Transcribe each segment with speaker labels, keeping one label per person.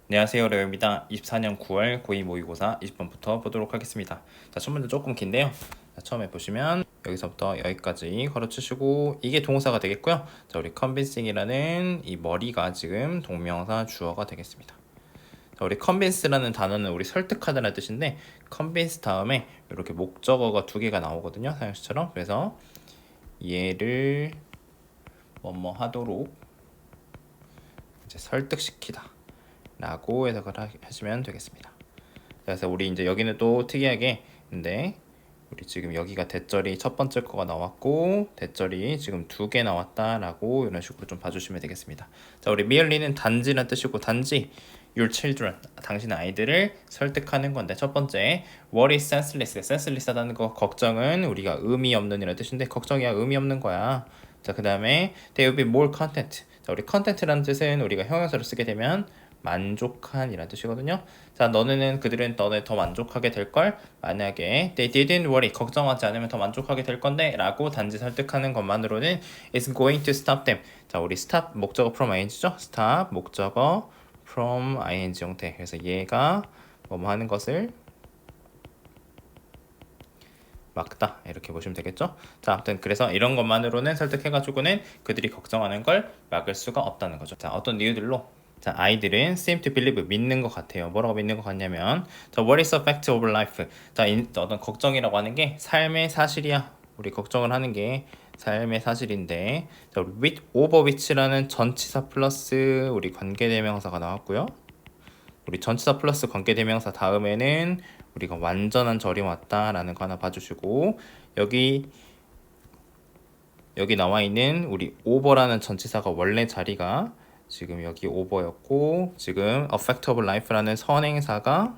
Speaker 1: 안녕하세요, 레오입니다. 24년 9월 고2 모의고사 20번부터 보도록 하겠습니다. 자, 첫 문제 조금 긴데요. 자, 처음에 보시면 여기서부터 여기까지 걸어치시고 이게 동사가 되겠고요. 자, 우리 convincing이라는 이 머리가 지금 동명사 주어가 되겠습니다. 자, 우리 convince라는 단어는 우리 설득하다라는 뜻인데 convince 다음에 이렇게 목적어가 두 개가 나오거든요. 사용시처럼. 그래서 얘를 뭐뭐 하도록 이제 설득시키다 라고 해석을 하시면 되겠습니다. 그래서 우리 이제 여기는 또 특이하게 근데 우리 지금 여기가 대절이 첫 번째 거가 나왔고 대절이 지금 두 개 나왔다라고 이런 식으로 좀 봐주시면 되겠습니다. 자, 우리 merely는 단지란 뜻이고 단지 your children 당신의 아이들을 설득하는 건데 첫 번째 what is senseless senseless하다는 거 걱정은 우리가 의미 없는 이라는 뜻인데 걱정이야 의미 없는 거야. 자, 그 다음에 they will be more content. 자, 우리 content라는 뜻은 우리가 형용사를 쓰게 되면 만족한 이라는 뜻이거든요. 자, 그들은 너네 더 만족하게 될 걸 만약에 they didn't worry 걱정하지 않으면 더 만족하게 될 건데 라고 단지 설득하는 것만으로는 is going to stop them. 자, 우리 stop 목적어 from ing죠. stop 목적어 from ing 형태. 그래서 얘가 뭐뭐 하는 것을 막다 이렇게 보시면 되겠죠. 자, 아무튼 그래서 이런 것만으로는 설득해가지고는 그들이 걱정하는 걸 막을 수가 없다는 거죠. 자, 어떤 이유들로 자, 아이들은 seem to believe 믿는 것 같아요. 뭐라고 믿는 것 같냐면 자, what is a fact of life? 자, 어떤 걱정이라고 하는 게 삶의 사실이야. 우리 걱정을 하는 게 삶의 사실인데 자, 우리 with over which라는 전치사 플러스 우리 관계대명사가 나왔고요. 우리 전치사 플러스 관계대명사 다음에는 우리가 완전한 절이 왔다라는 거 하나 봐주시고 여기 나와 있는 우리 over라는 전치사가 원래 자리가 지금 여기 over였고 지금 effect of life라는 선행사가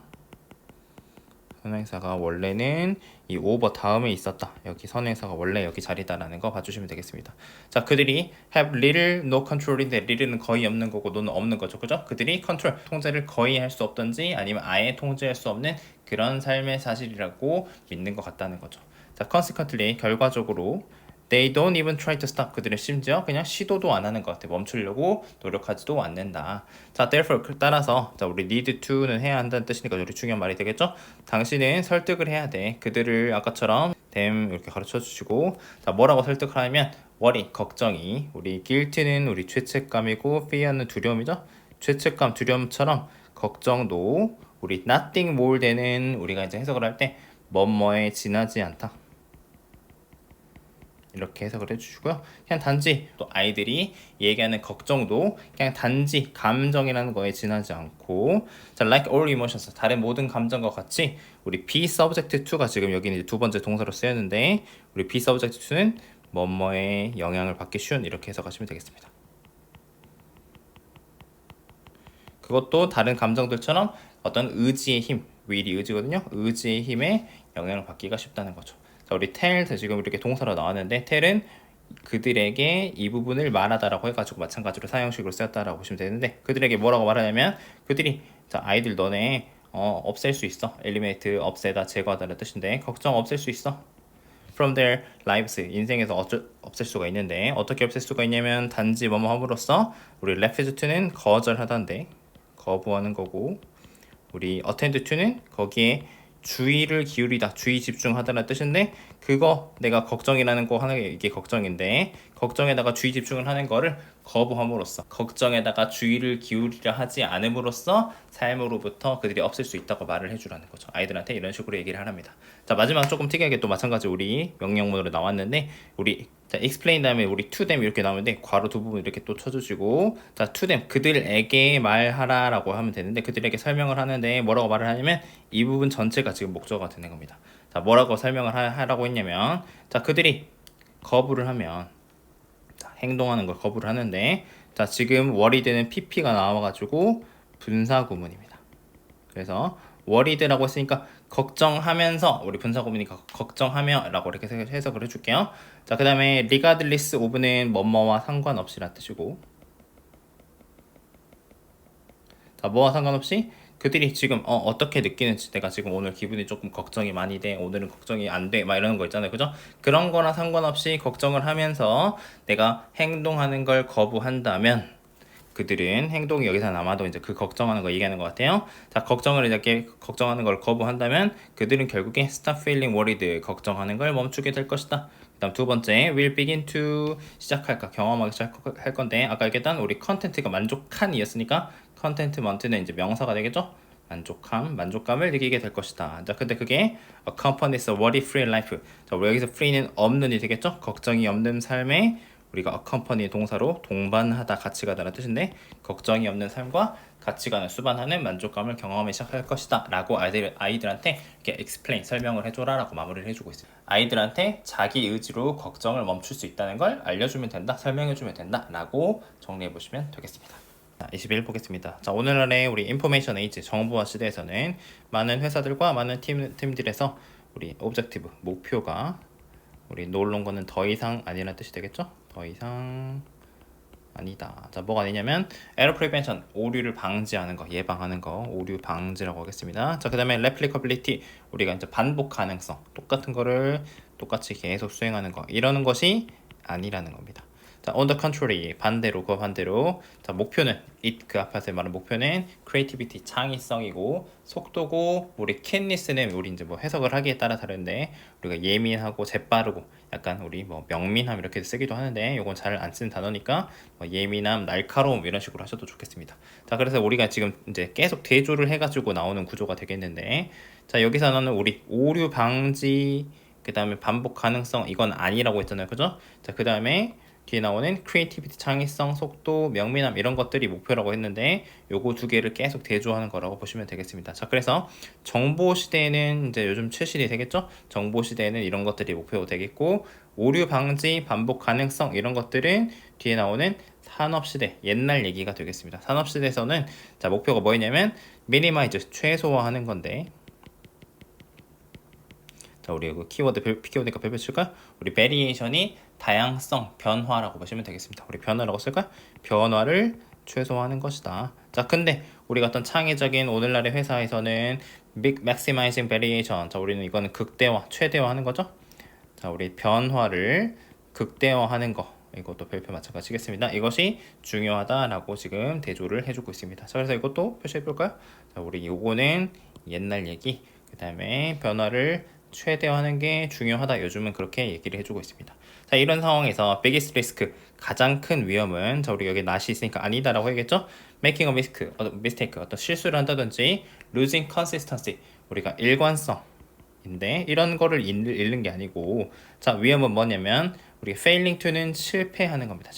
Speaker 1: 원래는 이 over 다음에 있었다. 여기 선행사가 원래 여기 자리다라는 거 봐주시면 되겠습니다. 자, 그들이 have little no control인데 little는 거의 없는 거고 no는 없는 거죠. 그죠? 그들이 control 통제를 거의 할 수 없던지 아니면 아예 통제할 수 없는 그런 삶의 사실이라고 믿는 것 같다는 거죠. 자, consequently 결과적으로 They don't even try to stop. 그들은 심지어 그냥 시도도 안 하는 것 같아. 멈추려고 노력하지도 않는다. 자, therefore 따라서 자, 우리 need to는 해야 한다는 뜻이니까 우리 중요한 말이 되겠죠? 당신은 설득을 해야 돼. 그들을 아까처럼 them 이렇게 가르쳐 주시고 자, 뭐라고 설득을 하면 worry 걱정이 우리 guilt는 우리 죄책감이고 fear는 두려움이죠. 죄책감, 두려움처럼 걱정도 우리 nothing more than은 우리가 이제 해석을 할 때 뭐뭐에 지나지 않다. 이렇게 해석을 해주시고요. 그냥 단지 또 아이들이 얘기하는 걱정도 그냥 단지 감정이라는 거에 지나지 않고 자, like all emotions 다른 모든 감정과 같이 우리 be subject to가 지금 여기는 두 번째 동사로 쓰였는데 우리 be subject to는 뭐뭐에 영향을 받기 쉬운 이렇게 해석하시면 되겠습니다. 그것도 다른 감정들처럼 어떤 의지의 힘, will이 의지거든요. 의지의 힘에 영향을 받기가 쉽다는 거죠. 자, 우리 tell 지금 이렇게 동사로 나왔는데 tell은 그들에게 이 부분을 말하다라고 해가지고 마찬가지로 사형식으로 쓰였다라고 보시면 되는데 그들에게 뭐라고 말하냐면 그들이 자, 아이들 너네 없앨 수 있어. eliminate 없애다 제거하다는 뜻인데 걱정 없앨 수 있어. from their lives 인생에서 없앨 수가 있는데 어떻게 없앨 수가 있냐면 단지 뭐뭐 함으로써 우리 refuse to는 거절하다인데 거부하는 거고 우리 attend to는 거기에 주의를 기울이다, 주의 집중하다는 뜻인데 그거 내가 걱정이라는 거 하는 게 이게 걱정인데 걱정에다가 주의 집중을 하는 거를 거부함으로써 걱정에다가 주의를 기울이려 하지 않음으로써 삶으로부터 그들이 없앨 수 있다고 말을 해주라는 거죠. 아이들한테 이런 식으로 얘기를 하랍니다. 자, 마지막 조금 특이하게 또 마찬가지 우리 명령문으로 나왔는데 우리 자, explain 다음에 우리 to them 이렇게 나오는데 괄호 두 부분 이렇게 또 쳐주시고 자, to them 그들에게 말하라라고 하면 되는데 그들에게 설명을 하는데 뭐라고 말을 하냐면 이 부분 전체가 지금 목적어가 되는 겁니다. 자, 뭐라고 설명을 하라고 했냐면 자, 그들이 거부를 하면 자, 행동하는 걸 거부를 하는데 자, 지금 worried는 pp가 나와가지고 분사구문입니다. 그래서 worried라고 했으니까 걱정하면서 우리 분사구문이니까 걱정하며 라고 이렇게 해석을 해줄게요. 자, 그 다음에 regardless of는 뭐뭐와 상관없이란 뜻이고 자, 뭐와 상관없이 그들이 지금 어떻게 느끼는지 내가 지금 오늘 기분이 조금 걱정이 많이 돼 오늘은 걱정이 안 돼 막 이러는 거 있잖아요. 그죠? 그런 거나 상관없이 걱정을 하면서 내가 행동하는 걸 거부한다면 그들은 행동이 여기서 아마도 이제 그 걱정하는 거 얘기하는 것 같아요. 자, 걱정을 이렇게 걱정하는 걸 거부한다면 그들은 결국에 stop feeling worried, 걱정하는 걸 멈추게 될 것이다. 그다음 두 번째, will begin to 시작할까, 경험하기 시작할 건데 아까 얘기했던 우리 컨텐트가 만족한이었으니까 컨텐트먼트는 이제 명사가 되겠죠. 만족감을 느끼게 될 것이다. 자, 근데 그게 accompanies a worry-free life. 자, 우리 여기서 free는 없는이 되겠죠. 걱정이 없는 삶에 우리가 accompany 동사로 동반하다, 같이 가다라는 뜻인데 걱정이 없는 삶과 같이 가는, 수반하는 만족감을 경험하기 시작할 것이다 라고 아이들한테 이렇게 explain, 설명을 해줘라 라고 마무리를 해주고 있어요. 아이들한테 자기 의지로 걱정을 멈출 수 있다는 걸 알려주면 된다, 설명해주면 된다 라고 정리해보시면 되겠습니다. 자, 21 보겠습니다. 자, 오늘날의 우리 인포메이션 에이지, 정보화 시대에서는 많은 회사들과 많은 팀들에서 우리 오브젝티브, 목표가 우리 놀롱거는 더 이상 아니라는 뜻이 되겠죠? 더 이상 아니다. 자, 뭐가 아니냐면 에러 프리벤션, 오류를 방지하는 거, 예방하는 거, 오류 방지라고 하겠습니다. 자, 그다음에 레플리커빌리티, 우리가 이제 반복 가능성, 똑같은 거를 똑같이 계속 수행하는 거, 이러는 것이 아니라는 겁니다. 자, on the contrary, 반대로, 그 반대로. 자, 목표는 it, 그 앞에서 말한 목표는 creativity, 창의성이고, 속도고, 우리 canness는 우리 이제 뭐 해석을 하기에 따라 다른데 우리가 예민하고 재빠르고 약간 우리 뭐 명민함 이렇게 쓰기도 하는데 요건 잘 안 쓰는 단어니까 뭐 예민함, 날카로움 이런 식으로 하셔도 좋겠습니다. 자, 그래서 우리가 지금 이제 계속 대조를 해가지고 나오는 구조가 되겠는데, 자, 여기서는 우리 오류 방지, 그 다음에 반복 가능성, 이건 아니라고 했잖아요, 그죠? 자, 그 다음에 뒤에 나오는 크리에이티비티, 창의성, 속도, 명민함 이런 것들이 목표라고 했는데 요거 두 개를 계속 대조하는 거라고 보시면 되겠습니다. 자, 그래서 정보 시대에는 이제 요즘 최신이 되겠죠? 정보 시대에는 이런 것들이 목표가 되겠고, 오류 방지, 반복 가능성 이런 것들은 뒤에 나오는 산업 시대, 옛날 얘기가 되겠습니다. 산업 시대에서는 자, 목표가 뭐였냐면 미니마이즈, 최소화하는 건데, 자, 우리 이거 키워드니까 별표 칠까요? 우리 베리에이션이 다양성, 변화라고 보시면 되겠습니다. 우리 변화라고 쓸까요? 변화를 최소화하는 것이다. 자, 근데 우리가 어떤 창의적인 오늘날의 회사에서는 big maximizing variation. 자, 우리는 이거는 극대화, 최대화하는 거죠. 자, 우리 변화를 극대화하는 거. 이것도 별표 마찬가지겠습니다. 이것이 중요하다라고 지금 대조를 해주고 있습니다. 자, 그래서 이것도 표시해 볼까요? 자, 우리 요거는 옛날 얘기, 그 다음에 변화를 최대화하는 게 중요하다. 요즘은 그렇게 얘기를 해주고 있습니다. 자, 이런 상황에서 biggest risk, 가장 큰 위험은, 자, 우리 여기 not이 있으니까 아니다라고 해야겠죠? making a mistake, 어떤 실수를 한다든지 losing consistency, 우리가 일관성인데 이런 거를 잃는 게 아니고, 자, 위험은 뭐냐면 우리 failing to는 실패하는 겁니다.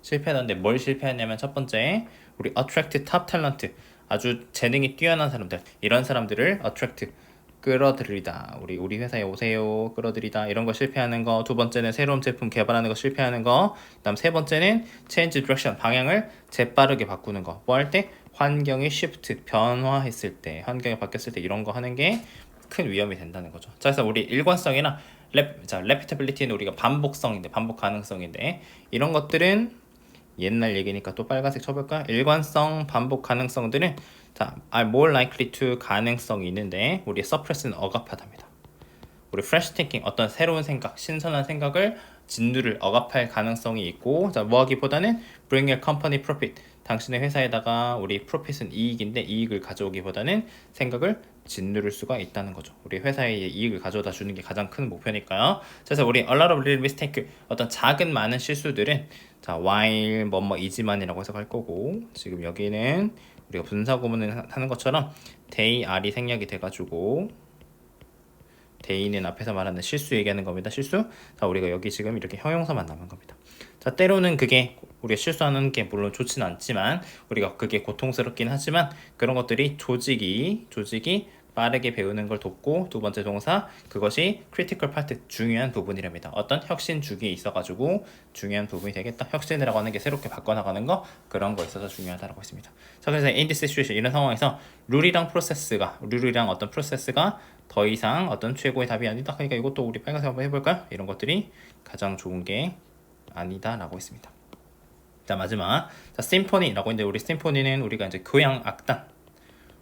Speaker 1: 실패하는데 뭘 실패하냐면 첫 번째, 우리 attract top talent, 아주 재능이 뛰어난 사람들, 이런 사람들을 attract, 끌어들이다. 우리 회사에 오세요. 끌어들이다. 이런 거 실패하는 거. 두 번째는 새로운 제품 개발하는 거 실패하는 거. 그다음 세 번째는 change direction, 방향을 재빠르게 바꾸는 거. 뭐 할 때? 환경이 shift, 변화했을 때, 환경이 바뀌었을 때 이런 거 하는 게 큰 위험이 된다는 거죠. 자, 그래서 우리 일관성이나 repeatability는 우리가 반복성인데, 반복 가능성인데 이런 것들은 옛날 얘기니까 또 빨간색 쳐볼까? 일관성, 반복 가능성들은 자, are more likely to, 가능성이 있는데 우리 suppress는 억압하답니다. 우리 fresh thinking, 어떤 새로운 생각, 신선한 생각을, 진두를 억압할 가능성이 있고, 자, 뭐 하기보다는 bring your company profit, 당신의 회사에다가 우리 profit은 이익인데 이익을 가져오기보다는 생각을 짓누를 수가 있다는 거죠. 우리 회사에 이익을 가져다 주는 게 가장 큰 목표니까요. 그래서 우리 a lot of little mistake, 어떤 작은 많은 실수들은 자, while 뭐이지만이라고 해석할 거고, 지금 여기는 우리가 분사 구문을 하는 것처럼 they are이 생략이 돼가지고 they는 앞에서 말하는 실수 얘기하는 겁니다. 실수. 자, 우리가 여기 지금 이렇게 형용사만 남은 겁니다. 자, 때로는 그게 우리가 실수하는 게 물론 좋지는 않지만, 우리가 그게 고통스럽긴 하지만 그런 것들이 조직이 빠르게 배우는 걸 돕고, 두 번째 동사, 그것이 critical part, 중요한 부분이랍니다. 어떤 혁신 주기에 있어가지고 중요한 부분이 되겠다. 혁신이라고 하는 게 새롭게 바꿔나가는 거, 그런 거 있어서 중요하다고 했습니다. 자, 그래서 in this situation, 이런 상황에서 룰이랑 어떤 프로세스가 더 이상 어떤 최고의 답이 아니다. 그러니까 이것도 우리 빨간색 한번 해볼까요? 이런 것들이 가장 좋은 게 아니다라고 했습니다. 자, 마지막, 자, 심포니라고 했는데 우리 심포니는 우리가 이제 교향 악단,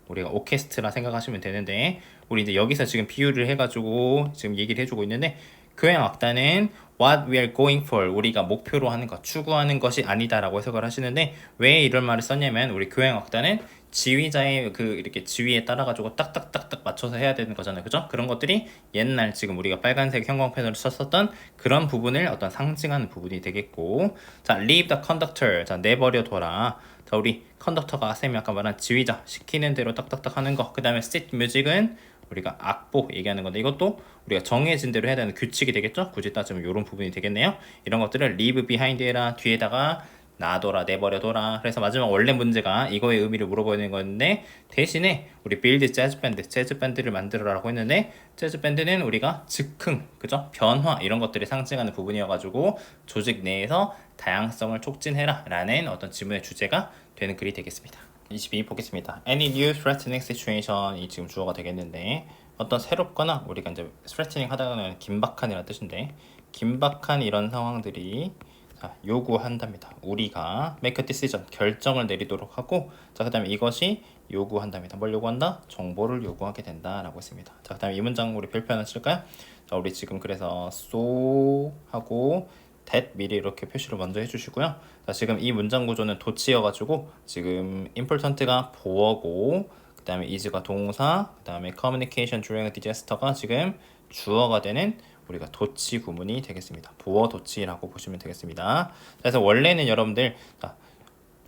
Speaker 1: 우리가 오케스트라 생각하시면 되는데, 우리 이제 여기서 지금 비유를 해가지고 지금 얘기를 해주고 있는데, 교향 악단은 what we are going for, 우리가 목표로 하는 것, 추구하는 것이 아니다라고 해석을 하시는데 왜 이런 말을 썼냐면 우리 교행학단은 지휘자의 그 이렇게 지휘에 따라 가지고 딱딱딱딱 맞춰서 해야 되는 거잖아요, 그죠? 그런 것들이 옛날 지금 우리가 빨간색 형광펜으로 썼었던 그런 부분을 어떤 상징하는 부분이 되겠고, 자 leave the conductor, 자 내버려 둬라. 자 우리 컨덕터가 쌤이 아까 말한 지휘자 시키는 대로 딱딱딱 하는 거. 그 다음에 sit music은 우리가 악보 얘기하는 건데 이것도 우리가 정해진 대로 해야 되는 규칙이 되겠죠? 굳이 따지면 이런 부분이 되겠네요. 이런 것들을 leave behind 해라, 뒤에다가 놔둬라, 내버려둬라. 그래서 마지막 원래 문제가 이거의 의미를 물어보는 건데 대신에 우리 build 재즈 밴드, 재즈 밴드를 만들어라고 했는데 재즈 밴드는 우리가 즉흥, 그죠? 변화 이런 것들이 상징하는 부분이어가지고 조직 내에서 다양성을 촉진해라 라는 어떤 지문의 주제가 되는 글이 되겠습니다. 22 보겠습니다. Any new threatening situation 이 지금 주어가 되겠는데 어떤 새롭거나 우리가 이제 threatening 하다가는 긴박한이라는 뜻인데 긴박한 이런 상황들이 자, 요구한답니다. 우리가 make a decision 결정을 내리도록 하고 자 그다음에 이것이 요구한답니다. 뭘 요구한다? 정보를 요구하게 된다라고 했습니다. 자 그다음에 이 문장 우리 별표 하나 칠까요? 자 우리 지금 그래서 so 하고 that 미리 이렇게 표시를 먼저 해주시고요. 자 지금 이 문장 구조는 도치여가지고 지금 important가 보어고 그 다음에 is가 동사 그 다음에 communication during a disaster가 지금 주어가 되는 우리가 도치 구문이 되겠습니다. 보어 도치라고 보시면 되겠습니다. 그래서 원래는 여러분들 자,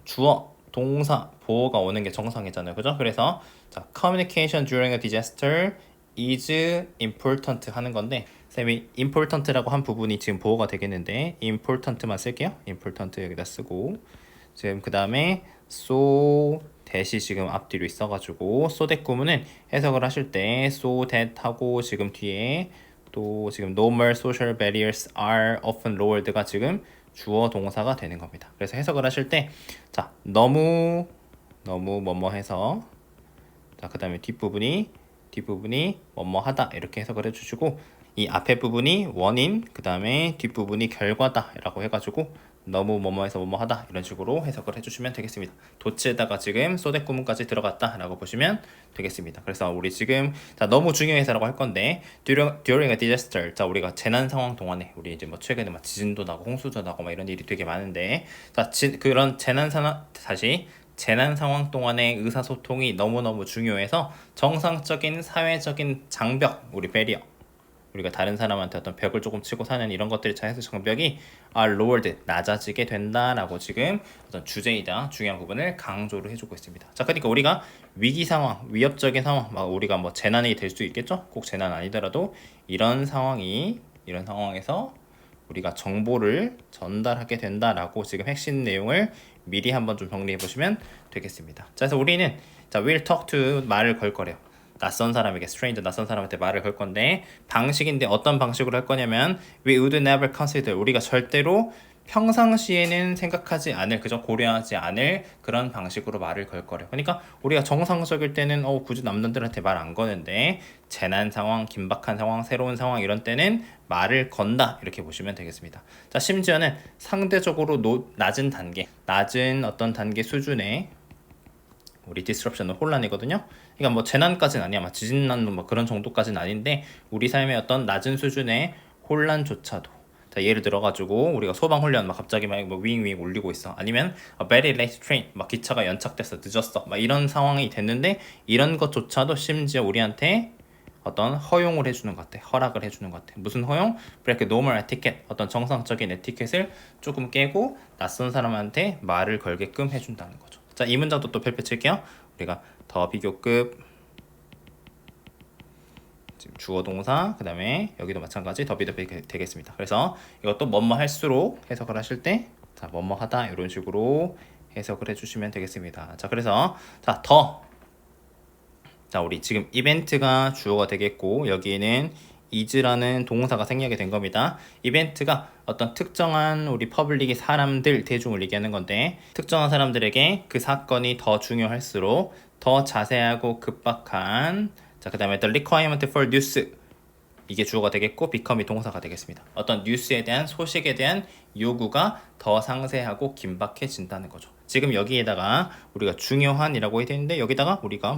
Speaker 1: 주어 동사 보어가 오는 게 정상이잖아요, 그죠? 그래서 자, communication during a disaster is important 하는 건데 쌤이 important라고 한 부분이 지금 보어가 되겠는데 important만 쓸게요. important 여기다 쓰고 지금 그 다음에 so that이 지금 앞뒤로 있어가지고 so that 구문은 해석을 하실 때 so that 하고 지금 뒤에 또 지금 normal social barriers are often lowered가 지금 주어 동사가 되는 겁니다. 그래서 해석을 하실 때 자 너무 뭐뭐 해서 자 그 다음에 뒷부분이 뭐뭐하다 이렇게 해석을 해주시고 이 앞에 부분이 원인 그 다음에 뒷부분이 결과다 라고 해가지고 너무 뭐뭐해서 뭐뭐하다 이런 식으로 해석을 해주시면 되겠습니다. 도치에다가 지금 소댓 구문까지 들어갔다 라고 보시면 되겠습니다. 그래서 우리 지금 자 너무 중요해서라고 할 건데 during a disaster 자 우리가 재난 상황 동안에 우리 이제 뭐 최근에 막 지진도 나고 홍수도 나고 막 이런 일이 되게 많은데 자 그런 재난 상황 동안의 의사소통이 너무너무 중요해서 정상적인 사회적인 장벽 우리 배리어 우리가 다른 사람한테 어떤 벽을 조금 치고 사는 이런 것들이 자연스 장벽이 are lowered 낮아지게 된다라고 지금 어떤 주제이자 중요한 부분을 강조를 해주고 있습니다. 자, 그러니까 우리가 위기 상황, 위협적인 상황, 막 우리가 뭐 재난이 될 수 있겠죠? 꼭 재난 아니더라도 이런 상황에서 우리가 정보를 전달하게 된다라고 지금 핵심 내용을 미리 한번 좀 정리해 보시면 되겠습니다. 자, 그래서 우리는 자, will talk to 말을 걸 거래요. 낯선 사람에게 낯선 사람한테 말을 걸 건데 방식인데 어떤 방식으로 할 거냐면 we would never consider 우리가 절대로 평상시에는 생각하지 않을 그저 고려하지 않을 그런 방식으로 말을 걸 거래요. 그러니까 우리가 정상적일 때는 굳이 남들한테 말 안 거는데 재난 상황, 긴박한 상황, 새로운 상황 이런 때는 말을 건다 이렇게 보시면 되겠습니다. 자 심지어는 상대적으로 낮은 어떤 단계 수준의 우리 disruption은 혼란이거든요. 그러니까 뭐 재난까지는 아니야, 막 지진 나는 뭐 그런 정도까지는 아닌데 우리 삶의 어떤 낮은 수준의 혼란조차도 자 예를 들어가지고 우리가 소방 훈련 막 갑자기 막 뭐 윙윙 울리고 있어, 아니면 very late train 막 기차가 연착됐어, 늦었어, 막 이런 상황이 됐는데 이런 것조차도 심지어 우리한테 어떤 허용을 해주는 것 같아, 허락을 해주는 것 같아. 무슨 허용? break normal etiquette 어떤 정상적인 에티켓을 조금 깨고 낯선 사람한테 말을 걸게끔 해준다는 거죠. 자, 이 문장도 또 별표 칠게요. 우리가 더 비교급 지금 주어 동사 그 다음에 여기도 마찬가지 더 비더 되겠습니다. 그래서 이것도 뭐뭐 할수록 해석을 하실 때 자 뭐뭐 하다 이런 식으로 해석을 해주시면 되겠습니다. 자 그래서 자 우리 지금 이벤트가 주어가 되겠고 여기에는 is라는 동사가 생략이 된 겁니다. 이벤트가 어떤 특정한 우리 퍼블릭의 사람들, 대중을 얘기하는 건데 특정한 사람들에게 그 사건이 더 중요할수록 더 자세하고 급박한 자 그 다음에 the requirement for news 이게 주어가 되겠고 become이 동사가 되겠습니다. 어떤 뉴스에 대한 소식에 대한 요구가 더 상세하고 긴박해진다는 거죠. 지금 여기에다가 우리가 중요한이라고 해야 되는데 여기다가 우리가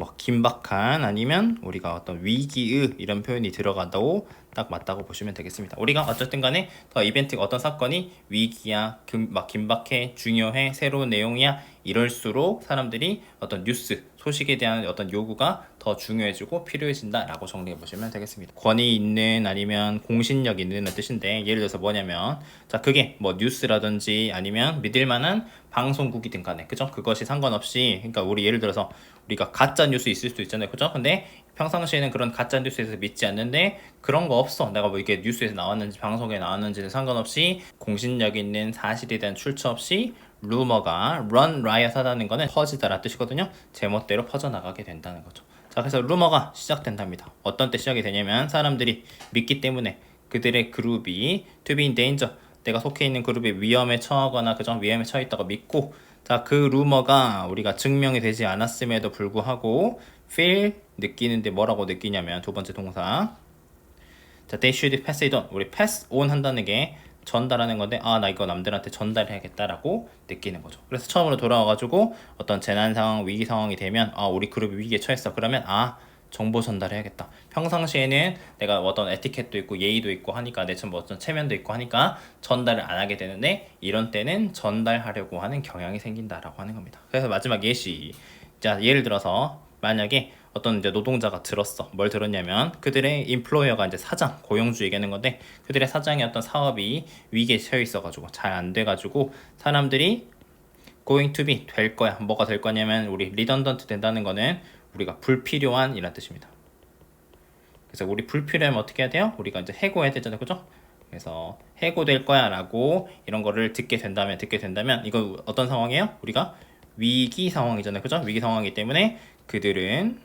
Speaker 1: 뭐 긴박한 아니면 우리가 어떤 위기의 이런 표현이 들어간다고 딱 맞다고 보시면 되겠습니다. 우리가 어쨌든 간에 더 이벤트가 어떤 사건이 위기야, 막 긴박해, 중요해, 새로운 내용이야 이럴수록 사람들이 어떤 뉴스, 소식에 대한 어떤 요구가 더 중요해지고 필요해진다라고 정리해 보시면 되겠습니다. 권위 있는 아니면 공신력 있는 뜻인데 예를 들어서 뭐냐면 자 그게 뭐 뉴스라든지 아니면 믿을 만한 방송국이든 간에 그죠? 그것이 상관없이 그러니까 우리 예를 들어서 우리가 가짜 뉴스 있을 수도 있잖아요. 그죠? 근데 평상시에는 그런 가짜 뉴스에서 믿지 않는데 그런 거 없어. 내가 뭐 이게 뉴스에서 나왔는지 방송에 나왔는지는 상관없이 공신력 있는 사실에 대한 출처 없이 루머가 run riot 하다는 거는 퍼지다라 뜻이거든요. 제멋대로 퍼져나가게 된다는 거죠. 자, 그래서 루머가 시작된답니다. 어떤 때 시작이 되냐면 사람들이 믿기 때문에 그들의 그룹이 to be in danger 내가 속해 있는 그룹이 위험에 처하거나 그죠? 위험에 처해 있다고 믿고 자, 그 루머가 우리가 증명이 되지 않았음에도 불구하고 feel 느끼는데 뭐라고 느끼냐면 두 번째 동사 자, they should pass it on. 우리 pass on 한다는 게 전달하는 건데 아, 나 이거 남들한테 전달해야겠다라고 느끼는 거죠. 그래서 처음으로 돌아와가지고 어떤 재난 상황, 위기 상황이 되면 아, 우리 그룹이 위기에 처했어. 그러면 아, 정보 전달해야겠다. 평상시에는 내가 어떤 에티켓도 있고 예의도 있고 하니까 내처럼 어떤 체면도 있고 하니까 전달을 안 하게 되는데 이런 때는 전달하려고 하는 경향이 생긴다라고 하는 겁니다. 그래서 마지막 예시. 자, 예를 들어서 만약에 어떤 이제 노동자가 들었어. 뭘 들었냐면 그들의 인플로이어가 이제 사장, 고용주 얘기하는 건데 그들의 사장의 어떤 사업이 위기에 처해 있어가지고 잘 안 돼가지고 사람들이 going to be 될 거야. 뭐가 될 거냐면 우리 redundant 된다는 거는 우리가 불필요한 이란 뜻입니다. 그래서 우리 불필요하면 어떻게 해야 돼요? 우리가 이제 해고해야 되잖아요. 그죠? 그래서 해고될 거야 라고 이런 거를 듣게 된다면 이거 어떤 상황이에요? 우리가 위기 상황이잖아요. 그죠? 위기 상황이기 때문에 그들은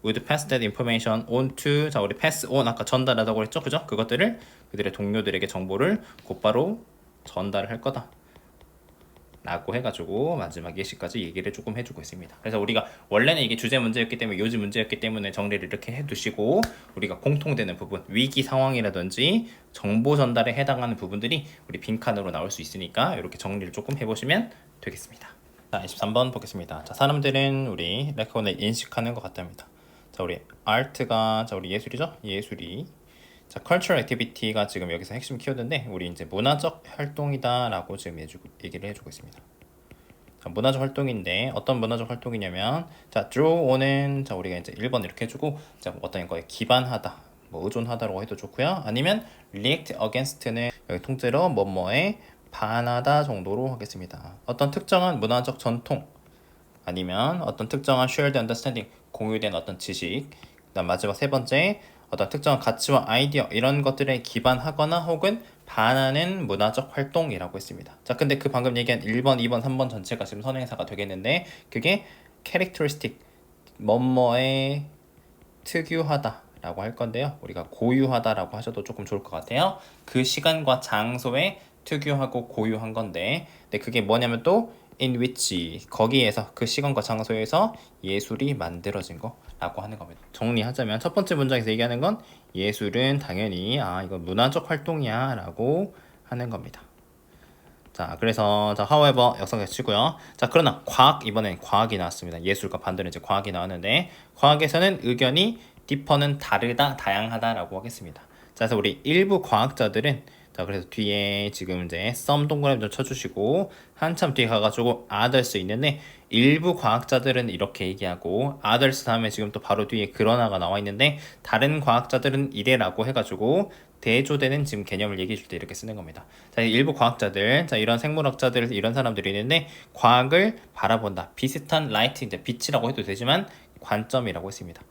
Speaker 1: would pass that information on to 자 우리 pass on 아까 전달하다고 그랬죠 그죠 그것들을 그들의 동료들에게 정보를 곧바로 전달을 할 거다 라고 해가지고 마지막 예시까지 얘기를 조금 해주고 있습니다. 그래서 우리가 원래는 이게 주제 문제였기 때문에 요지 문제였기 때문에 정리를 이렇게 해두시고 우리가 공통되는 부분 위기 상황이라든지 정보 전달에 해당하는 부분들이 우리 빈칸으로 나올 수 있으니까 이렇게 정리를 조금 해보시면 되겠습니다. 자 23번 보겠습니다. 자 사람들은 우리 레코를 인식하는 것 같답니다. 자 우리 아트가 자 우리 예술이죠 예술이 자 cultural activity가 지금 여기서 핵심 키워드인데 우리 이제 문화적 활동이다라고 지금 얘기를 해주고 있습니다. 자, 문화적 활동인데 어떤 문화적 활동이냐면 자 draw on은 자 우리가 이제 1번 이렇게 해주고 자 어떤 거에 기반하다 뭐 의존하다라고 해도 좋고요 아니면 react against는 여기 통째로 뭐뭐에 반하다 정도로 하겠습니다. 어떤 특정한 문화적 전통 아니면 어떤 특정한 shared understanding 공유된 어떤 지식 그다음 마지막 세 번째 어떤 특정한 가치와 아이디어 이런 것들에 기반하거나 혹은 반하는 문화적 활동이라고 했습니다. 자 근데 그 방금 얘기한 1번, 2번, 3번 전체가 지금 선행사가 되겠는데 그게 characteristic 뭐뭐에 특유하다 라고 할 건데요. 우리가 고유하다라고 하셔도 조금 좋을 것 같아요. 그 시간과 장소에 특유하고 고유한 건데 근데 그게 뭐냐면 또 in which 거기에서 그 시간과 장소에서 예술이 만들어진 거라고 하는 겁니다. 정리하자면 첫 번째 문장에서 얘기하는 건 예술은 당연히 아 이거 문화적 활동이야 라고 하는 겁니다. 자 그래서 자 however 역사가 치고요. 자 그러나 과학 이번엔 과학이 나왔습니다. 예술과 반대로 이제 과학이 나왔는데 과학에서는 의견이 differ는 다르다 다양하다라고 하겠습니다. 자 그래서 우리 일부 과학자들은 자 그래서 뒤에 지금 이제 some 동그라미 좀 쳐주시고 한참 뒤에 가가지고 others 있는데 일부 과학자들은 이렇게 얘기하고 others 다음에 지금 또 바로 뒤에 그러나가 나와 있는데 다른 과학자들은 이래라고 해가지고 대조되는 지금 개념을 얘기해 줄 때 이렇게 쓰는 겁니다. 자 일부 과학자들 자 이런 생물학자들 이런 사람들이 있는데 과학을 바라본다 비슷한 라이트 이제 빛이라고 해도 되지만 관점이라고 했습니다.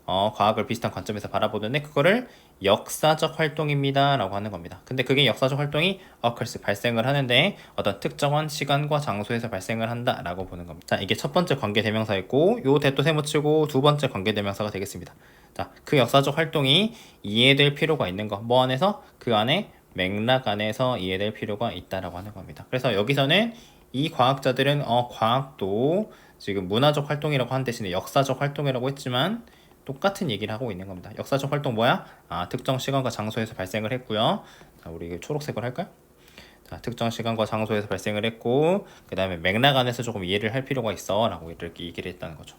Speaker 1: 과학을 비슷한 관점에서 바라보는데 그거를 역사적 활동입니다 라고 하는 겁니다. 근데 그게 역사적 활동이 occurs 발생을 하는데 어떤 특정한 시간과 장소에서 발생을 한다 라고 보는 겁니다. 자 이게 첫 번째 관계대명사였고 요 대또 세모치고 두 번째 관계대명사가 되겠습니다. 자 그 역사적 활동이 이해될 필요가 있는 거 뭐 안에서 그 안에 맥락 안에서 이해될 필요가 있다라고 하는 겁니다. 그래서 여기서는 이 과학자들은 과학도 지금 문화적 활동이라고 한 대신에 역사적 활동이라고 했지만 똑같은 얘기를 하고 있는 겁니다. 역사적 활동 뭐야? 특정 시간과 장소에서 발생을 했고요. 자, 우리 초록색으로 할까요? 자, 특정 시간과 장소에서 발생을 했고 그 다음에 맥락 안에서 조금 이해를 할 필요가 있어 라고 이렇게 얘기를 했다는 거죠.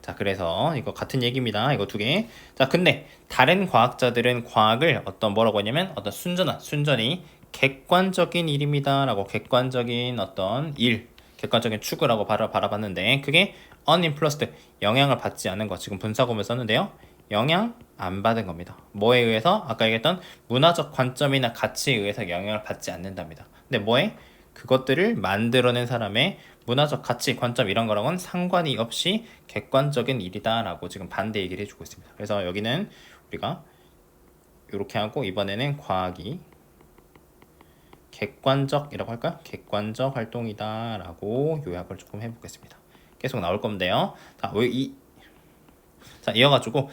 Speaker 1: 자, 그래서 이거 같은 얘기입니다. 이거 두 개. 자, 근데 다른 과학자들은 과학을 어떤 뭐라고 하냐면 어떤 순전히 객관적인 일입니다라고 객관적인 어떤 일, 객관적인 추구라고 바라봤는데 그게 uninfluenced 영향을 받지 않은 거 지금 분사구문을 썼는데요. 영향 안 받은 겁니다. 뭐에 의해서 아까 얘기했던 문화적 관점이나 가치에 의해서 영향을 받지 않는답니다. 근데 뭐에 그것들을 만들어낸 사람의 문화적 가치, 관점 이런 거랑은 상관이 없이 객관적인 일이다라고 지금 반대 얘기를 해주고 있습니다. 그래서 여기는 우리가 이렇게 하고 이번에는 과학이 객관적이라고 할까요? 객관적 활동이다라고 요약을 조금 해보겠습니다. 계속 나올 건데요. 자, 이어가지고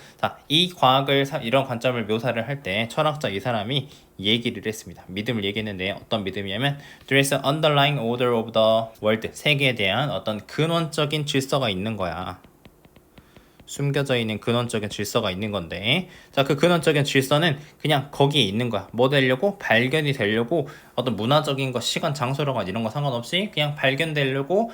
Speaker 1: 이 과학을 이런 관점을 묘사를 할 때 철학자 이 사람이 얘기를 했습니다. 믿음을 얘기했는데 어떤 믿음이냐면 There is an underlying order of the world. 세계에 대한 어떤 근원적인 질서가 있는 거야. 숨겨져 있는 근원적인 질서가 있는 건데 자, 그 근원적인 질서는 그냥 거기에 있는 거야. 뭐 되려고? 발견이 되려고 어떤 문화적인 거, 시간, 장소라고 이런 거 상관없이 그냥 발견되려고